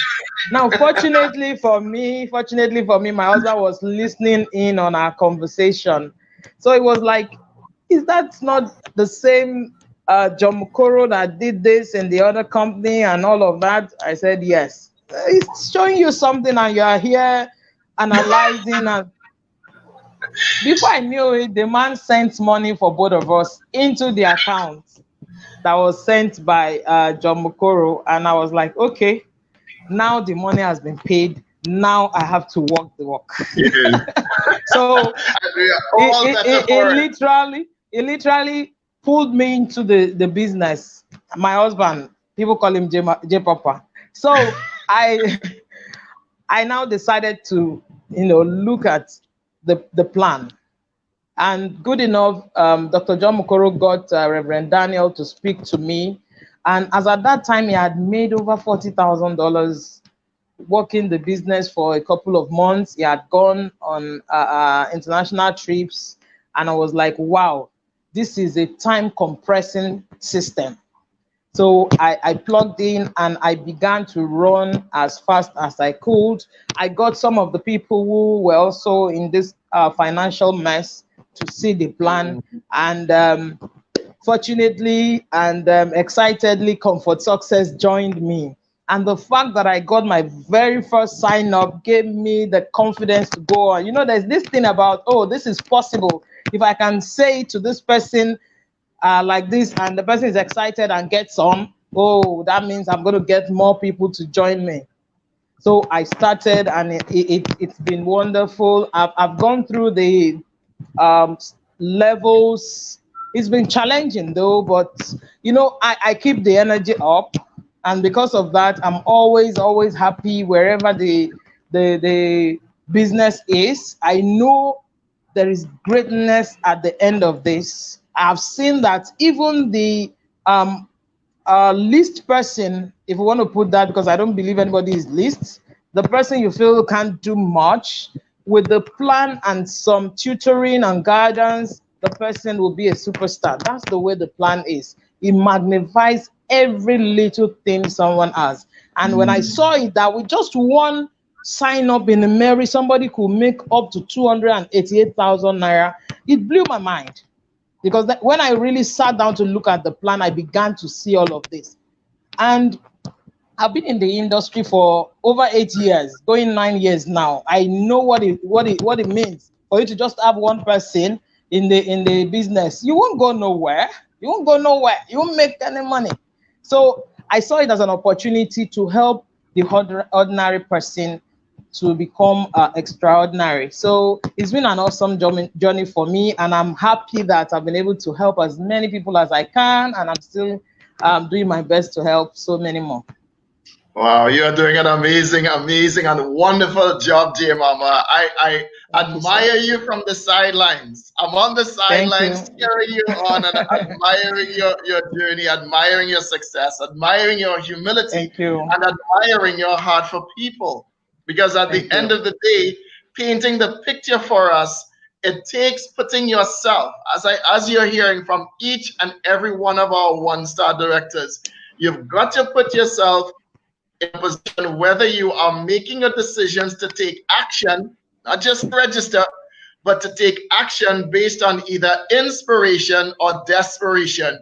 Now, fortunately for me, my husband was listening in on our conversation. So it was like, is that not the same John Mukoro that did this in the other company and all of that? I said, yes. It's showing you something and you are here analyzing. And before I knew it, the man sent money for both of us into the account that was sent by John Mukoro. And I was like, okay, now the money has been paid. Now I have to walk the walk. So it literally pulled me into the business. My husband, people call him J Papa. So I now decided to look at the plan. And good enough, Dr. John Mukoro got Reverend Daniel to speak to me. And as at that time, he had made over $40,000 working the business for a couple of months. He had gone on international trips. And I was like, wow, this is a time compressing system. So I plugged in and I began to run as fast as I could. I got some of the people who were also in this financial mess to see the plan. And fortunately and excitedly, Comfort Success joined me. And the fact that I got my very first sign up gave me the confidence to go on. There's this thing about, oh, this is possible. If I can say to this person, like this, and the person is excited and gets on, oh, that means I'm going to get more people to join me. So I started, and it's been wonderful. I've gone through the levels. It's been challenging though, but I keep the energy up, and because of that, I'm always happy wherever the business is. I know there is greatness at the end of this. I've seen that even the least person, if you want to put that, because I don't believe anybody is least, the person you feel can't do much, with the plan and some tutoring and guidance, the person will be a superstar. That's the way the plan is. It magnifies every little thing someone has. And when I saw it, that with just one sign up in IMMERI, somebody could make up to 288,000 naira, it blew my mind. Because when I really sat down to look at the plan, I began to see all of this. And I've been in the industry for over 8 years, going 9 years now. I know what it means for you to just have one person in the business. You won't go nowhere. You won't go nowhere. You won't make any money. So I saw it as an opportunity to help the ordinary person to become extraordinary. So it's been an awesome journey for me, and I'm happy that I've been able to help as many people as I can, and I'm still doing my best to help so many more. Wow, you are doing an amazing and wonderful job, J Mama. I admire you from the sidelines. I'm on the sidelines cheering you on and admiring your journey, admiring your success, admiring your humility, and admiring your heart for people. Because at the end of the day, painting the picture for us, it takes putting yourself, as you're hearing from each and every one of our one-star directors, you've got to put yourself in a position whether you are making your decisions to take action, not just register, but to take action based on either inspiration or desperation.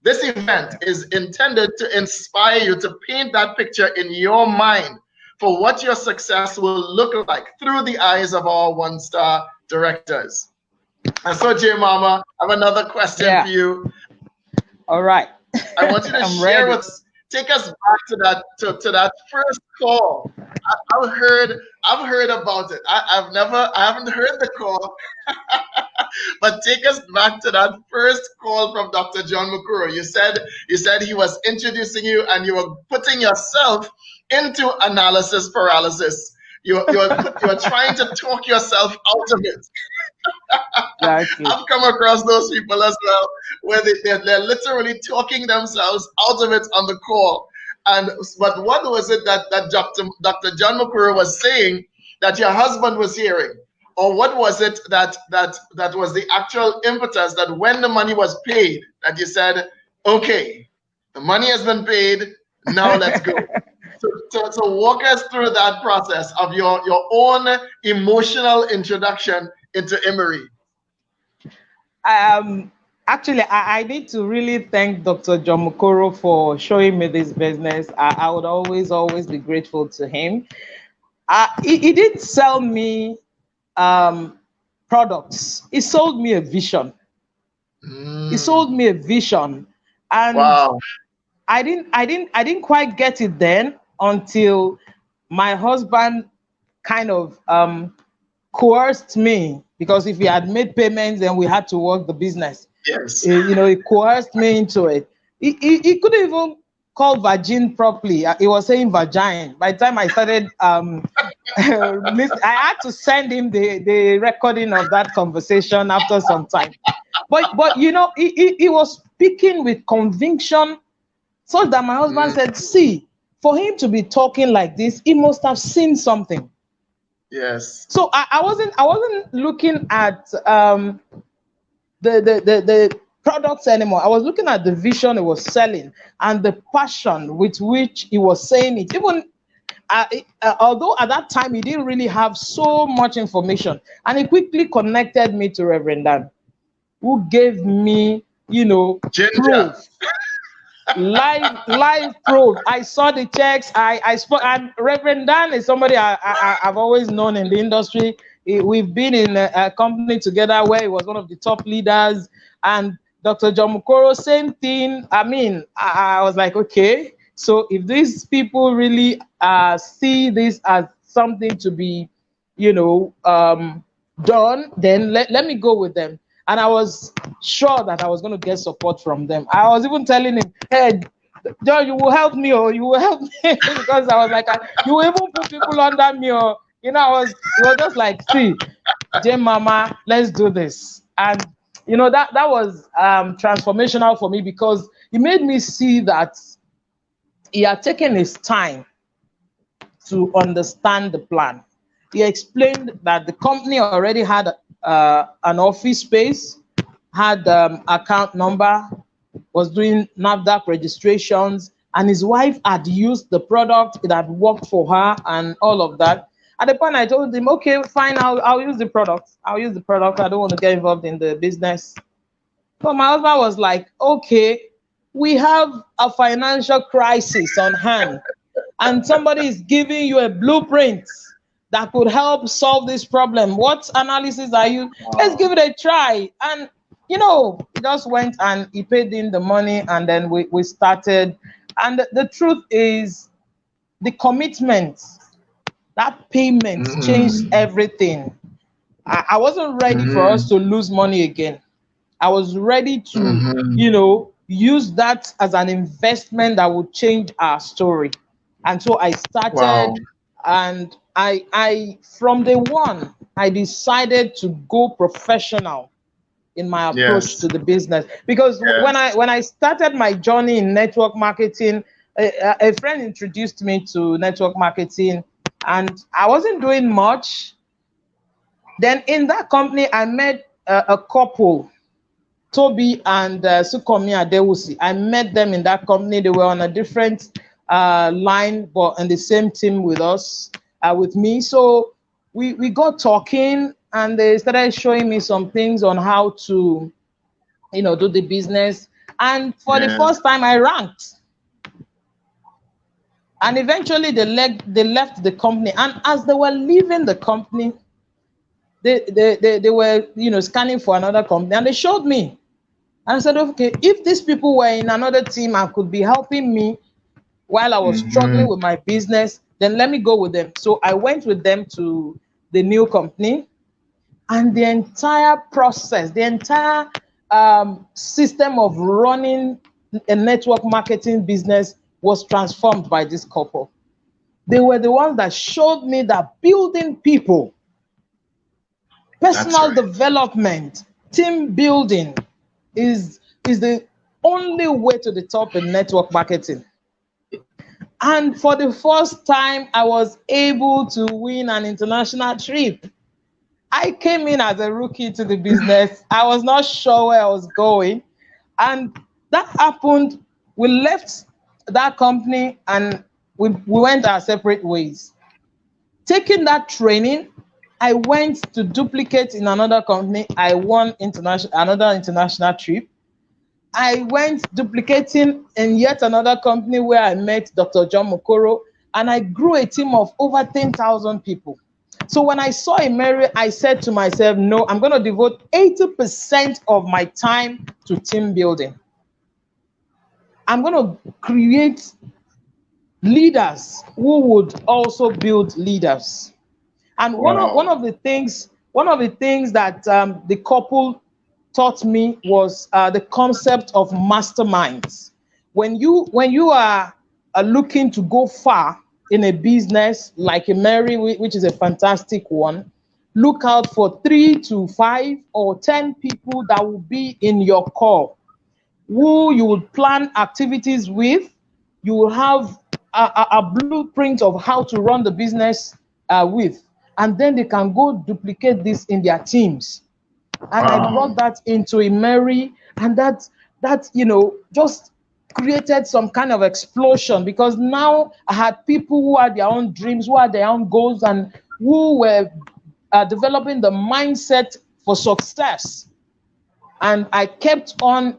This event is intended to inspire you to paint that picture in your mind for what your success will look like through the eyes of our one-star directors. And so, J Mama, I have another question for you. All right. I want you to share with us, take us back to that first call. I've heard about it. I haven't heard the call, but take us back to that first call from Dr. John Mukuru. You said he was introducing you, and you were putting yourself into analysis paralysis. You're trying to talk yourself out of it. Exactly. I've come across those people as well, where they're literally talking themselves out of it on the call. But what was it that Dr. John Mukuru was saying that your husband was hearing? Or what was it that was the actual impetus that when the money was paid, that you said, okay, the money has been paid, now let's go. So walk us through that process of your own emotional introduction into IMMERI. Actually, I need to really thank Dr. John Mukoro for showing me this business. I would always be grateful to him. He did sell me products. He sold me a vision. He sold me a vision, and wow. I didn't quite get it then until my husband kind of coerced me, because if he had made payments, then we had to work the business. Yes. He coerced me into it. He couldn't even call virgin properly. He was saying vagine. By the time I started, I had to send him the recording of that conversation after some time. But he was speaking with conviction, so that my husband said, see, for him to be talking like this, he must have seen something. Yes. So I wasn't looking at the products anymore. I was looking at the vision he was selling and the passion with which he was saying it. Even although at that time he didn't really have so much information, and he quickly connected me to Reverend Dan, who gave me, proof. live proof. I saw the checks. I spoke, and Reverend Dan is somebody I've always known in the industry. We've been in a company together where he was one of the top leaders, and Dr. John Mukoro, same thing. I mean, I was like, okay. So if these people really see this as something to be, done, then let me go with them. And I was sure that I was going to get support from them. I was even telling him, hey, John, you will help me, or you will help me, because I was like, you will even put people under me, or it was just like, see, J Mama, let's do this. And that was transformational for me, because it made me see that he had taken his time to understand the plan. He explained that the company already had an office space, had account number, was doing NAFDAC registrations, and his wife had used the product. It had worked for her and all of that. At the point, I told him, okay, fine, I'll use the product. I'll use the product. I don't want to get involved in the business. But my husband was like, okay, we have a financial crisis on hand, and somebody is giving you a blueprint that could help solve this problem. What analysis are you? Let's give it a try. And he just went and he paid in the money, and then we started. And the truth is, the commitment, that payment changed everything. I wasn't ready for us to lose money again. I was ready to, use that as an investment that would change our story. And so I started, and I from day one, I decided to go professional in my approach to the business. Because when I started my journey in network marketing, a friend introduced me to network marketing, and I wasn't doing much. Then in that company, I met a couple, Toby and Sukomi Adewusi. I met them in that company. They were on a different line, but on the same team with us, with me. So we got talking, and they started showing me some things on how to, do the business. And for the first time, I ranked. And eventually they left the company. And as they were leaving the company, they were, scanning for another company, and they showed me. And I said, okay, if these people were in another team and could be helping me while I was struggling with my business, then let me go with them. So I went with them to the new company, and the entire process, the entire system of running a network marketing business was transformed by this couple. They were the ones that showed me that building people, personal development, team building is the only way to the top in network marketing. And for the first time, I was able to win an international trip. I came in as a rookie to the business. I was not sure where I was going. And that happened. We left that company and we went our separate ways. Taking that training, I went to duplicate in another company. I won another international trip. I went duplicating in yet another company where I met Dr. John Mokoro, and I grew a team of over 10,000 people. So when I saw IMMERI, I said to myself, no, I'm going to devote 80% of my time to team building. I'm going to create leaders who would also build leaders. And one of the things that the couple taught me was the concept of masterminds. When you are looking to go far in a business like IMMERI, which is a fantastic one, look out for 3 to 5 or 10 people that will be in your core, who you would plan activities with. You will have a blueprint of how to run the business with, and then they can go duplicate this in their teams. And I brought that into IMMERI, and that just created some kind of explosion, because now I had people who had their own dreams, who had their own goals, and who were developing the mindset for success. And I kept on,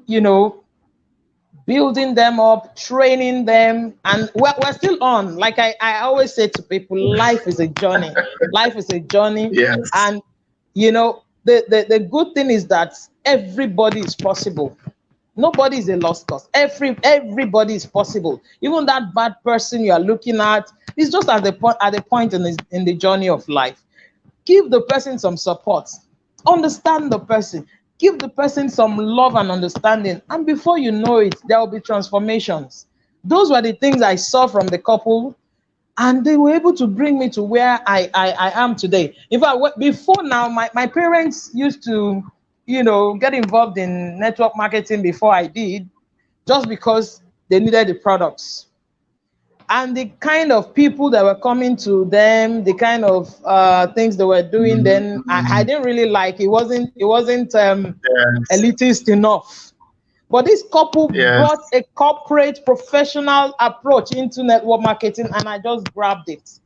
building them up, training them, and we're still on. Like I always say to people, life is a journey. Life is a journey. Yes. And the good thing is that everybody is possible. Nobody is a lost cause. Everybody is possible. Even that bad person you are looking at is just at the point in the journey of life. Give the person some support. Understand the person. Give the person some love and understanding. And before you know it, there will be transformations. Those were the things I saw from the couple, and they were able to bring me to where I am today. In fact, before now, my parents used to, get involved in network marketing before I did, just because they needed the products. And the kind of people that were coming to them, the kind of things they were doing, then I didn't really like. It wasn't Yes. elitist enough. But this couple Yes. brought a corporate professional approach into network marketing, and I just grabbed it.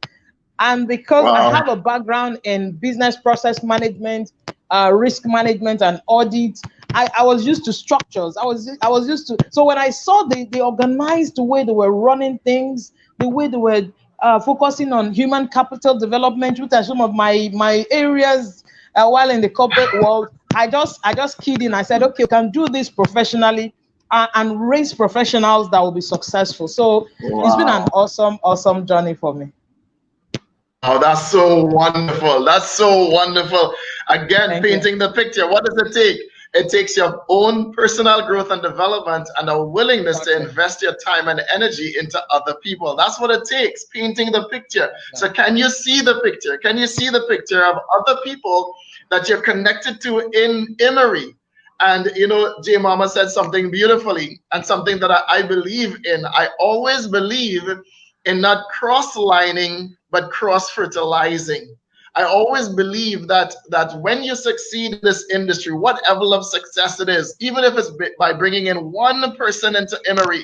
And because I have a background in business process management, risk management, and audit, I was used to structures. I was used to. So when I saw the organized way they were running things, the way they were focusing on human capital development, which are some of my areas while in the corporate world, I just keyed in. I said, okay, we can do this professionally and raise professionals that will be successful. So it's been an awesome journey for me. Oh, that's so wonderful. That's so wonderful. Again, Thank painting the picture. What does it take? It takes your own personal growth and development and a willingness to invest your time and energy into other people. That's what it takes, painting the picture. So can you see the picture? Can you see the picture of other people that you're connected to in IMMERI? And, J Mama said something beautifully and something that I believe in. I always believe in not cross-lining, but cross-fertilizing. I always believe that when you succeed in this industry, what level of success it is, even if it's by bringing in one person into IMMERI,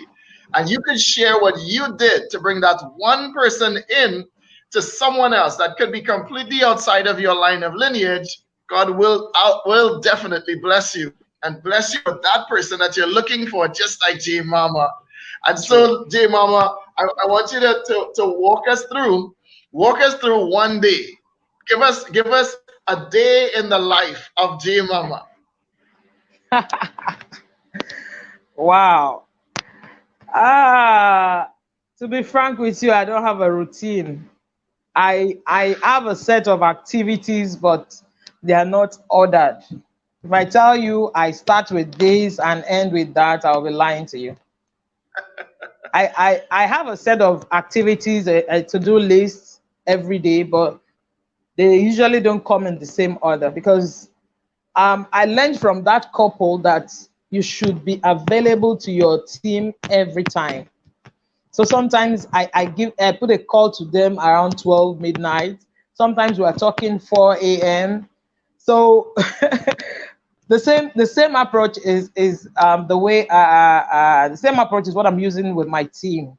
and you can share what you did to bring that one person in to someone else that could be completely outside of your line of lineage, God will definitely bless you and bless you with that person that you're looking for, just like J Mama. And so, J Mama, I want you to walk us through one day. Give us a day in the life of J Mama. Wow. To be frank with you, I don't have a routine. I have a set of activities, but they are not ordered. If I tell you I start with this and end with that, I'll be lying to you. I have a set of activities, a to-do list every day, but they usually don't come in the same order because I learned from that couple that you should be available to your team every time. So sometimes I put a call to them around 12 midnight. Sometimes we're talking 4 a.m. So the same approach is the way the same approach is what I'm using with my team.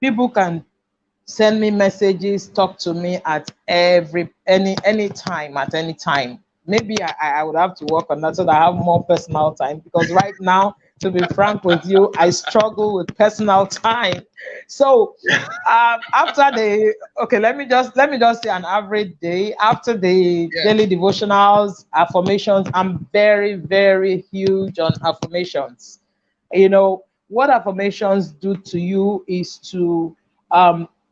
People can send me messages, talk to me at any time. Maybe I would have to work on that so that I have more personal time, because right now, to be frank with you, I struggle with personal time. So let me just say an average day after the daily devotionals, affirmations. I'm very, very huge on affirmations. What affirmations do to you is to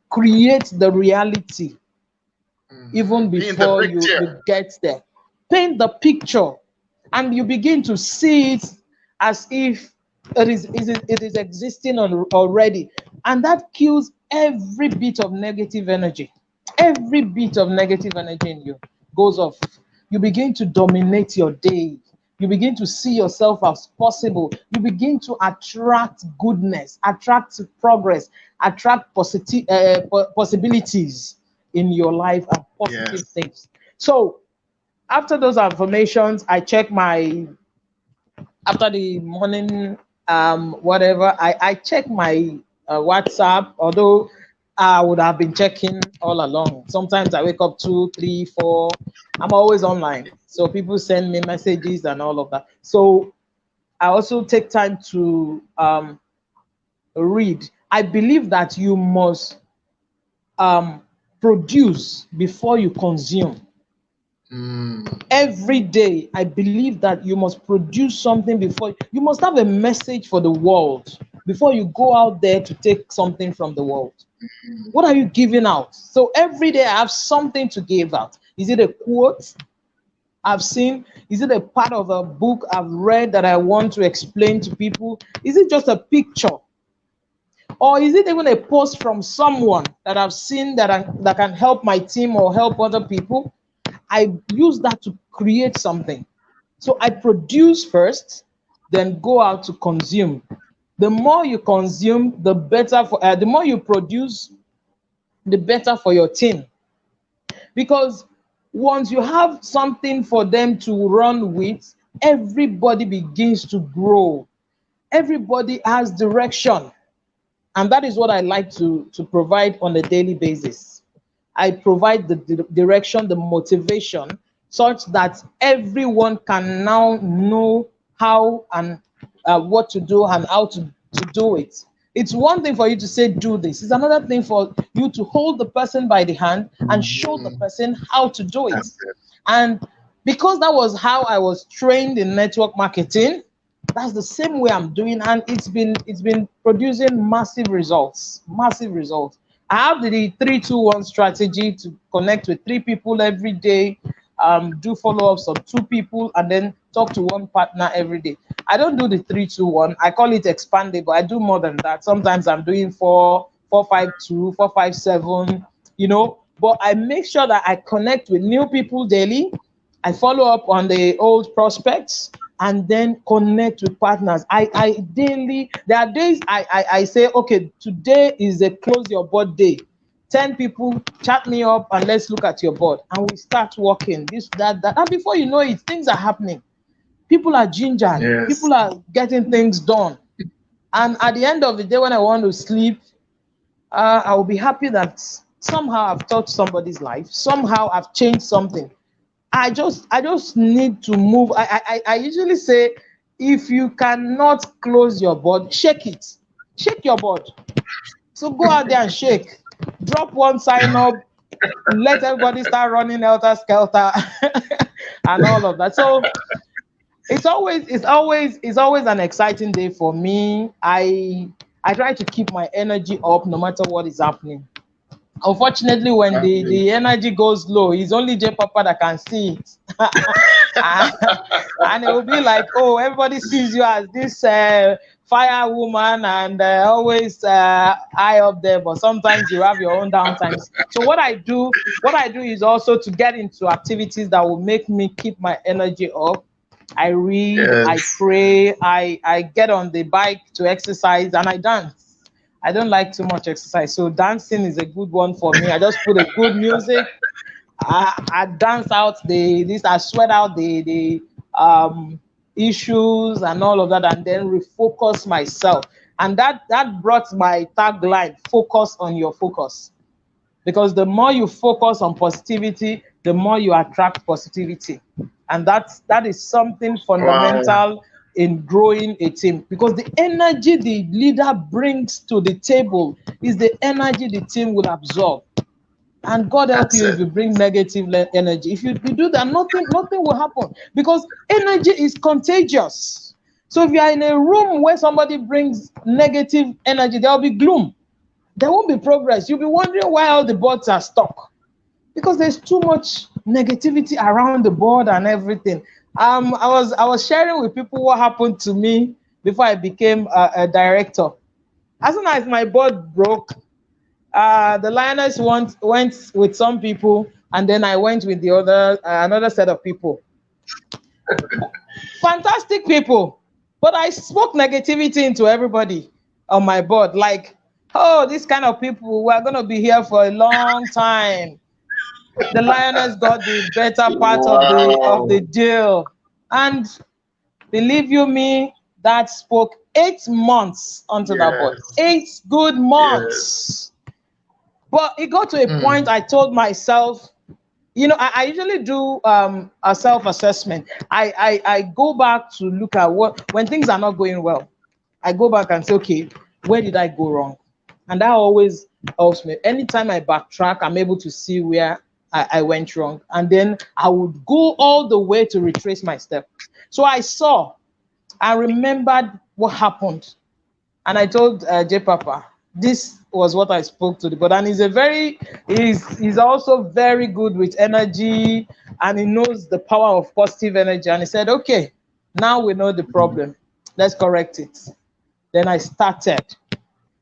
create the reality even before you get there. Paint the picture, and you begin to see it as if it is existing already, and that kills every bit of negative energy. Every bit of negative energy in you goes off. You begin to dominate your day. You begin to see yourself as possible. You begin to attract goodness, attract progress, attract possibilities in your life and positive things. So after those affirmations, I check after the morning, whatever, I check my WhatsApp, although I would have been checking all along. Sometimes I wake up 2, 3, 4. I'm always online. So people send me messages and all of that. So I also take time to read. I believe that you must produce before you consume. Every day, I believe that you must produce something before you must have a message for the world before you go out there to take something from the world. What are you giving out? So every day I have something to give out. Is it a quote I've seen? Is it a part of a book I've read that I want to explain to people? Is it just a picture? Or is it even a post from someone that I've seen that can help my team or help other people? I use that to create something. So I produce first, then go out to consume. The more you consume, the better for. The more you produce, the better for your team. Because once you have something for them to run with, everybody begins to grow. Everybody has direction. And that is what I like to provide on a daily basis. I provide the direction, the motivation, such that everyone can now know how and what to do and how to do it. It's one thing for you to say, do this. It's another thing for you to hold the person by the hand and show the person how to do it. And because that was how I was trained in network marketing, that's the same way I'm doing, and it's been producing massive results. I have the 3-2-1 strategy to connect with 3 people every day, do follow-ups of 2 people, and then talk to 1 partner every day. I don't do the 3-2-1. I call it expandable. I do more than that. Sometimes I'm doing 4-5-2, 4-5-7, but I make sure that I connect with new people daily. I follow up on the old prospects, and then connect with partners. I daily, there are days I say, okay, today is a close your board day. 10 people chat me up and let's look at your board. And we start working, this, that. And before you know it, things are happening. People are gingered. Yes. People are getting things done. And at the end of the day, when I want to sleep, I will be happy that somehow I've touched somebody's life. Somehow I've changed something. I just need to move. I usually say, if you cannot close your board, shake it. Shake your board. So go out there and shake. Drop 1 sign up. Let everybody start running helter skelter and all of that. So it's always an exciting day for me. I try to keep my energy up no matter what is happening. Unfortunately, when the energy goes low, it's only J Papa that can see it. And it will be like, oh, everybody sees you as this fire woman and always high up there, but sometimes you have your own downtimes. So what I do is also to get into activities that will make me keep my energy up. I read, yes. I pray, I get on the bike to exercise, and I dance. I don't like too much exercise, so dancing is a good one for me. I just put a good music. I dance out I sweat out the issues and all of that, and then refocus myself. And that brought my tagline: focus on your focus. Because the more you focus on positivity, the more you attract positivity. And that is something fundamental. Wow. In growing a team, because the energy the leader brings to the table is the energy the team will absorb. And God help you if you bring negative energy. If you do that, nothing will happen, because energy is contagious. So if you are in a room where somebody brings negative energy, there will be gloom. There won't be progress. You'll be wondering why all the boards are stuck, because there's too much negativity around the board and everything. I was sharing with people what happened to me before I became a director. As soon as my board broke, the Lioness went with some people, and then I went with the other another set of people. Fantastic people, but I spoke negativity into everybody on my board. Like, oh, this kind of people, we're gonna be here for a long time. The Lioness got the better part of the deal. And believe you me, that spoke 8 months onto that board. 8 good months. Yes. But it got to a point I told myself, I usually do a self-assessment. I go back to look at when things are not going well. I go back and say, okay, where did I go wrong? And that always helps me. Anytime I backtrack, I'm able to see where I went wrong. And then I would go all the way to retrace my step. So I remembered what happened. And I told J Papa, this was what I spoke to the God. And he's also very good with energy, and he knows the power of positive energy. And he said, okay, now we know the problem. Let's correct it. Then I started.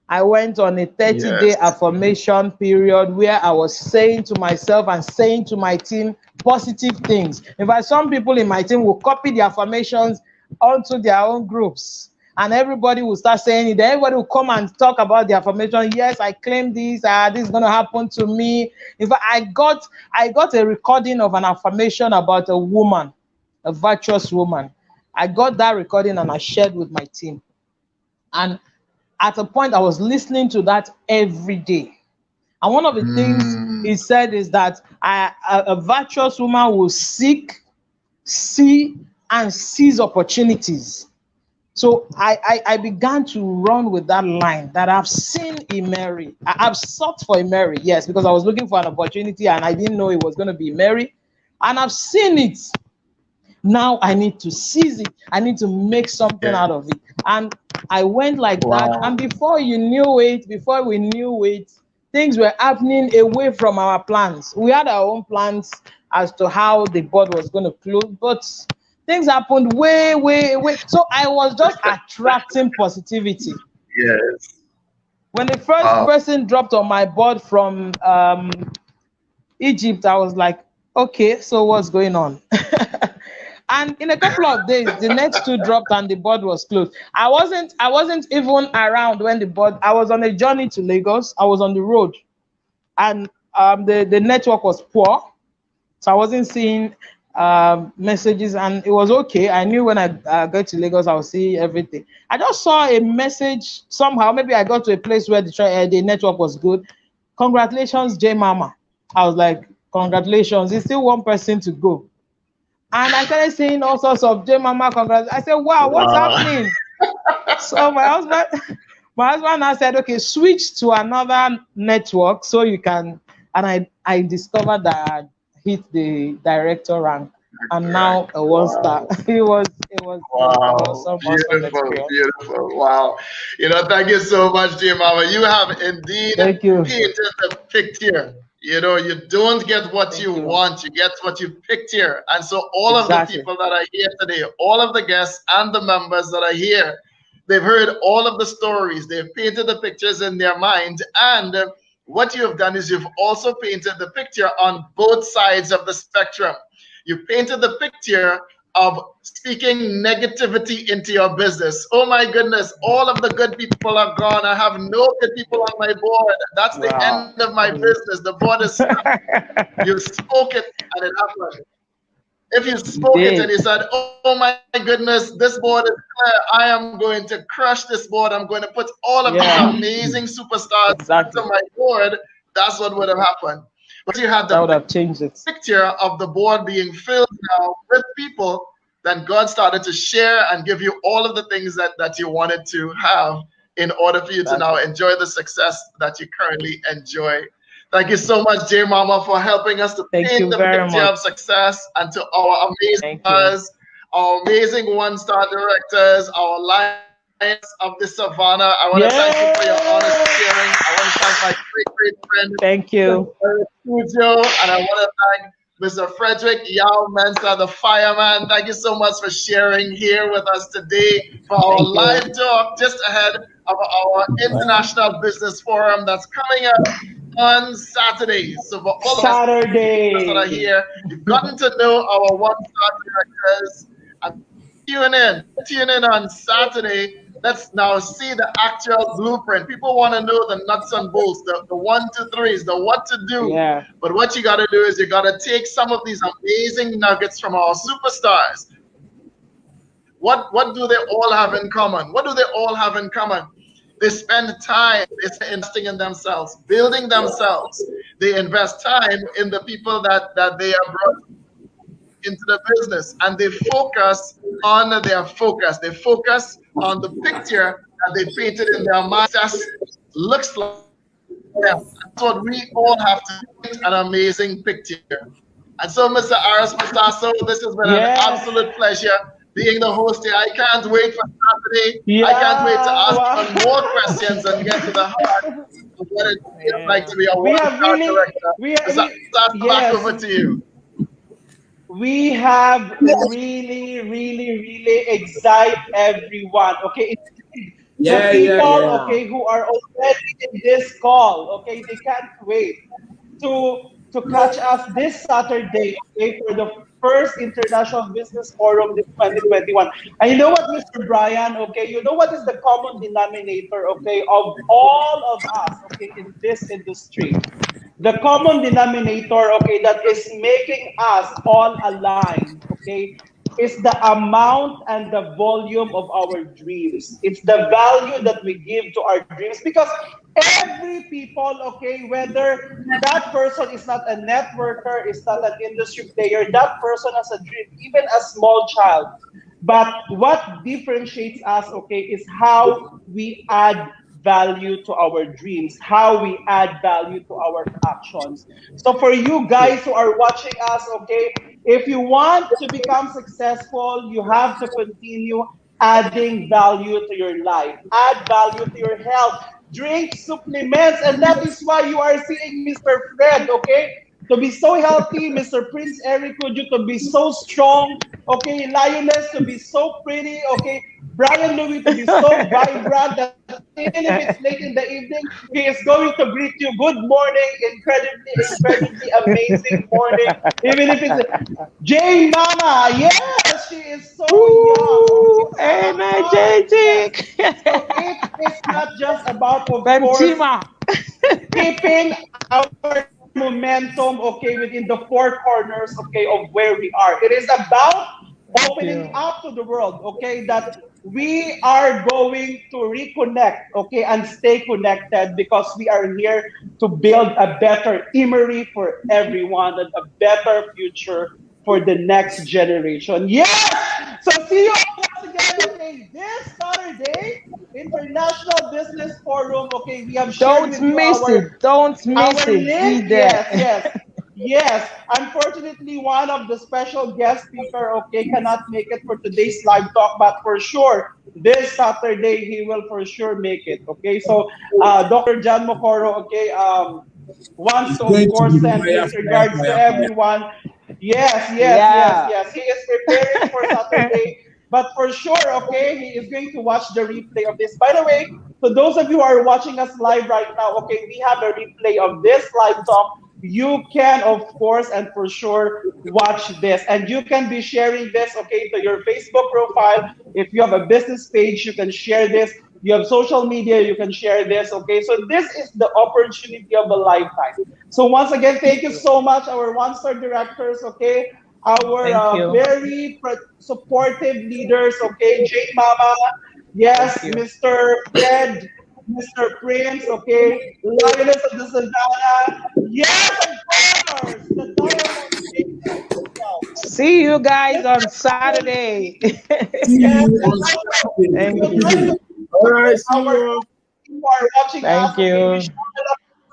I went on a 30-day affirmation period where I was saying to myself and saying to my team positive things. In fact, some people in my team will copy the affirmations onto their own groups, and everybody will start saying it. Everybody will come and talk about the affirmation. Yes, I claim this. This is going to happen to me. In fact, I got a recording of an affirmation about a woman, a virtuous woman. I got that recording and I shared with my team. And at a point, I was listening to that every day. And one of the things he said is that a virtuous woman will seek, see, and seize opportunities. So I began to run with that line that I've seen IMMERI. I've sought for IMMERI, yes, because I was looking for an opportunity and I didn't know it was going to be IMMERI. And I've seen it. Now I need to seize it. I need to make something out of it. And I went like that. And before we knew it, things were happening away from our plans. We had our own plans as to how the board was going to close, but things happened way. So I was just attracting positivity. Yes. When the first person dropped on my board from Egypt, I was like, okay, so what's going on? And in a couple of days, the next two dropped and the board was closed. I wasn't even around when I was on a journey to Lagos. I was on the road, and the network was poor, so I wasn't seeing messages, and it was okay. I knew when I got to Lagos, I would see everything. I just saw a message somehow. Maybe I got to a place where the network was good. Congratulations, J Mama. I was like, congratulations. It's still one person to go. And I started saying all sorts of J Mama, congrats. I said, wow, what's happening? So my husband now said, okay, switch to another network so you can. And I discovered that I hit the director rank, and now a 1-star. It was awesome. Beautiful. Wow. Thank you so much, dear Mama. You have indeed painted the picture. You don't get what you want, you get what you picked here. And so all of the people that are here today, all of the guests and the members that are here, they've heard all of the stories, they've painted the pictures in their mind, and what you have done is you've also painted the picture on both sides of the spectrum. You painted the picture of speaking negativity into your business. Oh my goodness, all of the good people are gone. I have no good people on my board. That's the end of my business. The board is stuck. You spoke it and it happened. If you spoke it and you said, oh my goodness, this board is clear. I am going to crush this board. I'm going to put all of these amazing superstars onto my board. That's what would have happened. But you had the picture of the board being filled now with people, then God started to share and give you all of the things that you wanted to have in order for you to now enjoy the success that you currently enjoy. Thank you so much, J Mama, for helping us to paint the picture of success, and to our amazing stars, our amazing 1-star directors, our Lions of the Savannah. I want to thank you for your honest sharing. I want to thank my great friend, thank you, Studio, and I want to thank Mr. Frederick Yao Mensa, the fireman. Thank you so much for sharing here with us today for our live talk just ahead of our International Business Forum that's coming up on Saturday. So for all of us that are here, you've gotten to know our 1-star directors. And tune in on Saturday. Let's now see the actual blueprint. People want to know the nuts and bolts, the 1, 2, 3s, the what to do. Yeah. But what you got to do is you got to take some of these amazing nuggets from our superstars. What do they all have in common? What do they all have in common? They spend time investing in themselves, building themselves. They invest time in the people that they are brought into the business, and they focus on their focus. They focus on the picture that they painted in their mind. Success looks like Yeah, that's what we all have to paint an amazing picture. And so, Mr. Aries Mosaso, this has been an Yes. absolute pleasure being the host here. I can't wait for Saturday. I can't wait to Yeah. ask Wow. even more questions and get to the heart of what it feels like Yeah. to be a We world have art really, director. we, Mr. we, Mosaso, back yes, over to you. we have really, really, really excite everyone. Okay, the Yeah, yeah, people, yeah. Yeah. okay, who are already in this call, okay, they can't wait to catch us this Saturday, okay, for the first International Business Forum this 2021. And you know what, Mr. Brian, okay, you know what is the common denominator, okay, of all of us, okay, in this industry? The common denominator, okay, that is making us all aligned, okay, is the amount and the volume of our dreams. It's the value that we give to our dreams because every people, okay, whether that person is not a networker, is not an industry player, that person has a dream, even a small child. But what differentiates us, okay, is how we add value to our dreams, how we add value to our actions. So for you guys who are watching us, okay, if you want to become successful, you have to continue adding value to your life, add value to your health, drink supplements, and that is why you are seeing Mr. Fred, okay? To be so healthy, Mr. Prince Eric Kuju to be so strong, okay? Lioness to be so pretty, okay? Brian Louis to be so vibrant that even if it's late in the evening, he is going to greet you good morning, incredibly amazing morning. Even if it's Jane Mama, yes, she is so young, Ooh, okay, so alive, yes. energetic. So it is not just about, of course, Benchima. keeping our momentum, okay, within the four corners, okay, of where we are. It is about Thank opening you. up to the world, okay, that we are going to reconnect, okay, and stay connected because we are here to build a better Immery for everyone and a better future for the next generation. Yes! So see you all once again, okay, this Saturday, International Business Forum, okay, we have shared Don't with you miss it. Don't miss our it. Be link, there. yes, yes. Yes, unfortunately, one of the special guest speaker, okay, cannot make it for today's live talk, but for sure, this Saturday he will for sure make it. Okay, so Dr. John Mokoro, okay, wants It's to of going to course be send fire, his fire, regards to fire, fire. everyone. Yes, yes, yes, Yeah. yes. He is preparing for Saturday, but for sure, okay, he is going to watch the replay of this. By the way, to those of you who are watching us live right now, okay, we have a replay of this live talk. You can, of course, and for sure, watch this. And you can be sharing this, okay, to your Facebook profile. If you have a business page, you can share this. You have social media, you can share this, okay? So this is the opportunity of a lifetime. So once again, thank you so much, our one-star directors, okay? Our Thank you. very supportive leaders, okay? Jane Mama, yes, Thank you. Mr. Fred, Mr. Prince, okay? Lioness of the Savannah, yes, of course, the Diamond Maker himself. See you guys on Mr. Saturday. See Yes, you and on we Thank would you. like Saturday. to All right, see our you. who are watching us, Thank okay, we you. should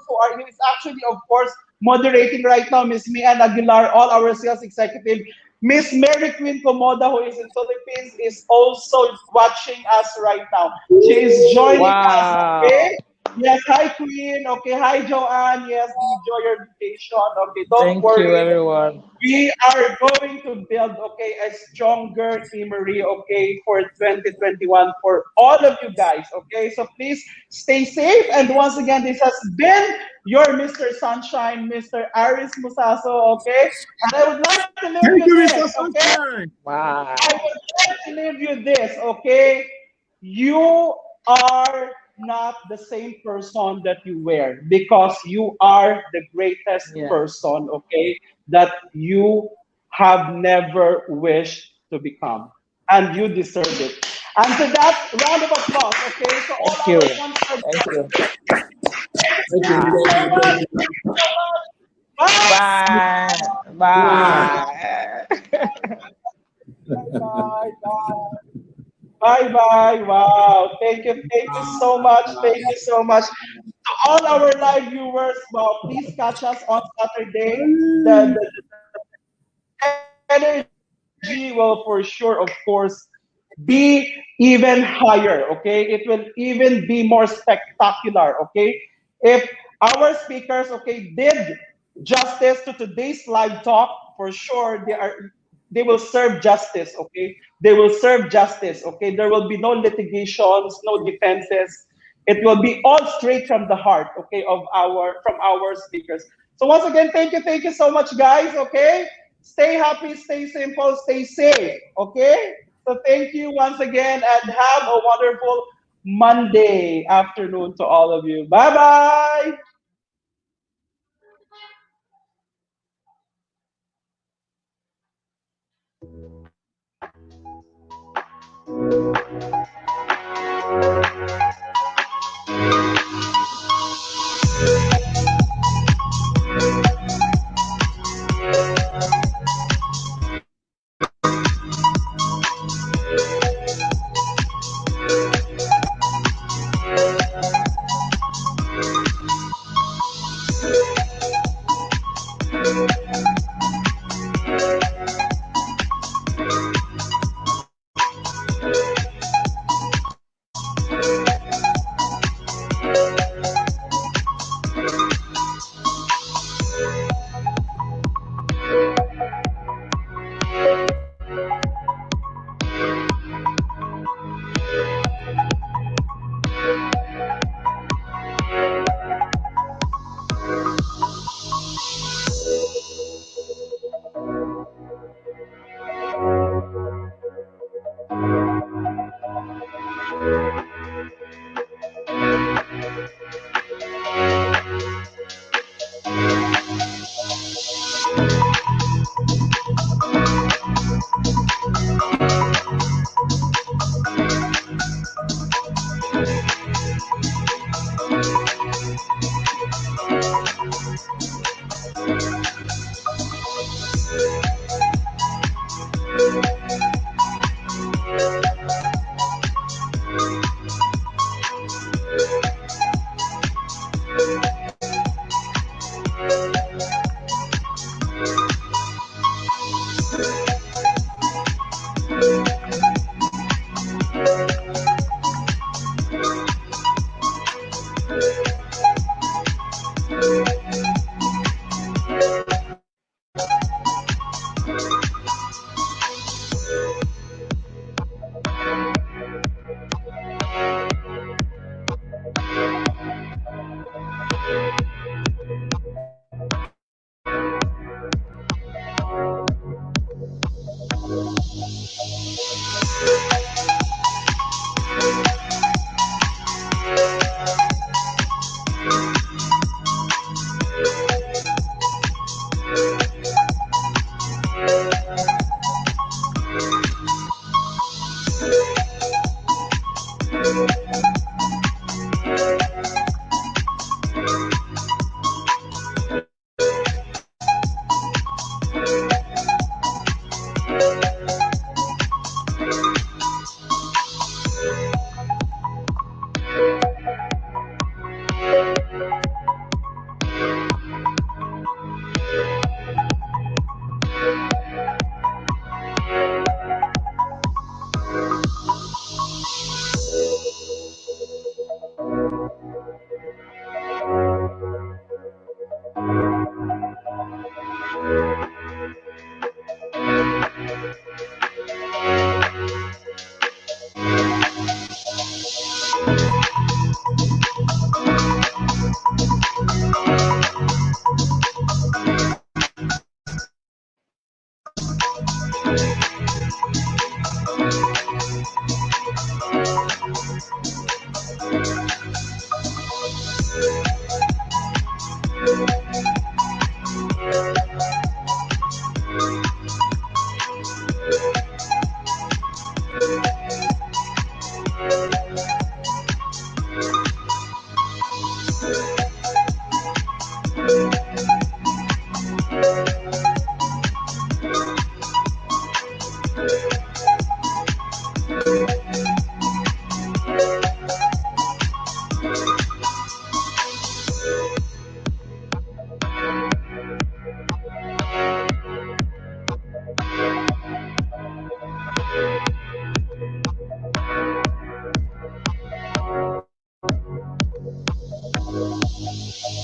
who are is actually, of course, moderating right now, Miss Mian Aguilar, all our sales executive. Miss Mary Queen Komoda, who is in Philippines, is also watching us right now. She is joining us, Wow. okay? Yes, hi Queen. Okay, hi Joanne. Yes, enjoy your vacation. Okay, don't Thank you, worry. everyone. We are going to build, okay, a stronger teamery, okay, for 2021 for all of you guys, okay? So please stay safe. And once again, this has been your Mr. Sunshine, Mr. Aries Musaso, okay? And I would like to leave Thank you you, this, Mr. okay? Sunshine. I Wow. would like to leave you this, okay? You are not the same person that you were because you are the greatest Yeah. person, okay, that you have never wished to become. And you deserve it. And to that, round of applause, okay? So all Thank you. our one-star Thank you. Thank you, thank you Wow. so thank you, much. thank Thank you. you so much. Bye. Bye. Bye. Bye. Bye. Bye. Bye. Bye bye. Wow. Thank you. Thank you so much. Thank you so much. all our live viewers, well, please catch us on Saturday. The energy will for sure, of course, be even higher. Okay, it will even be more spectacular. Okay, if our speakers, okay, did justice to today's live talk, for sure they will serve justice. Okay, they will serve justice. Okay, there will be no litigations, no defenses. It will be all straight from the heart, okay, of our speakers. So once again, thank you so much, guys. Okay, stay happy, stay simple, stay safe. Okay, so thank you once again, and have a wonderful Monday afternoon to all of you. Bye bye.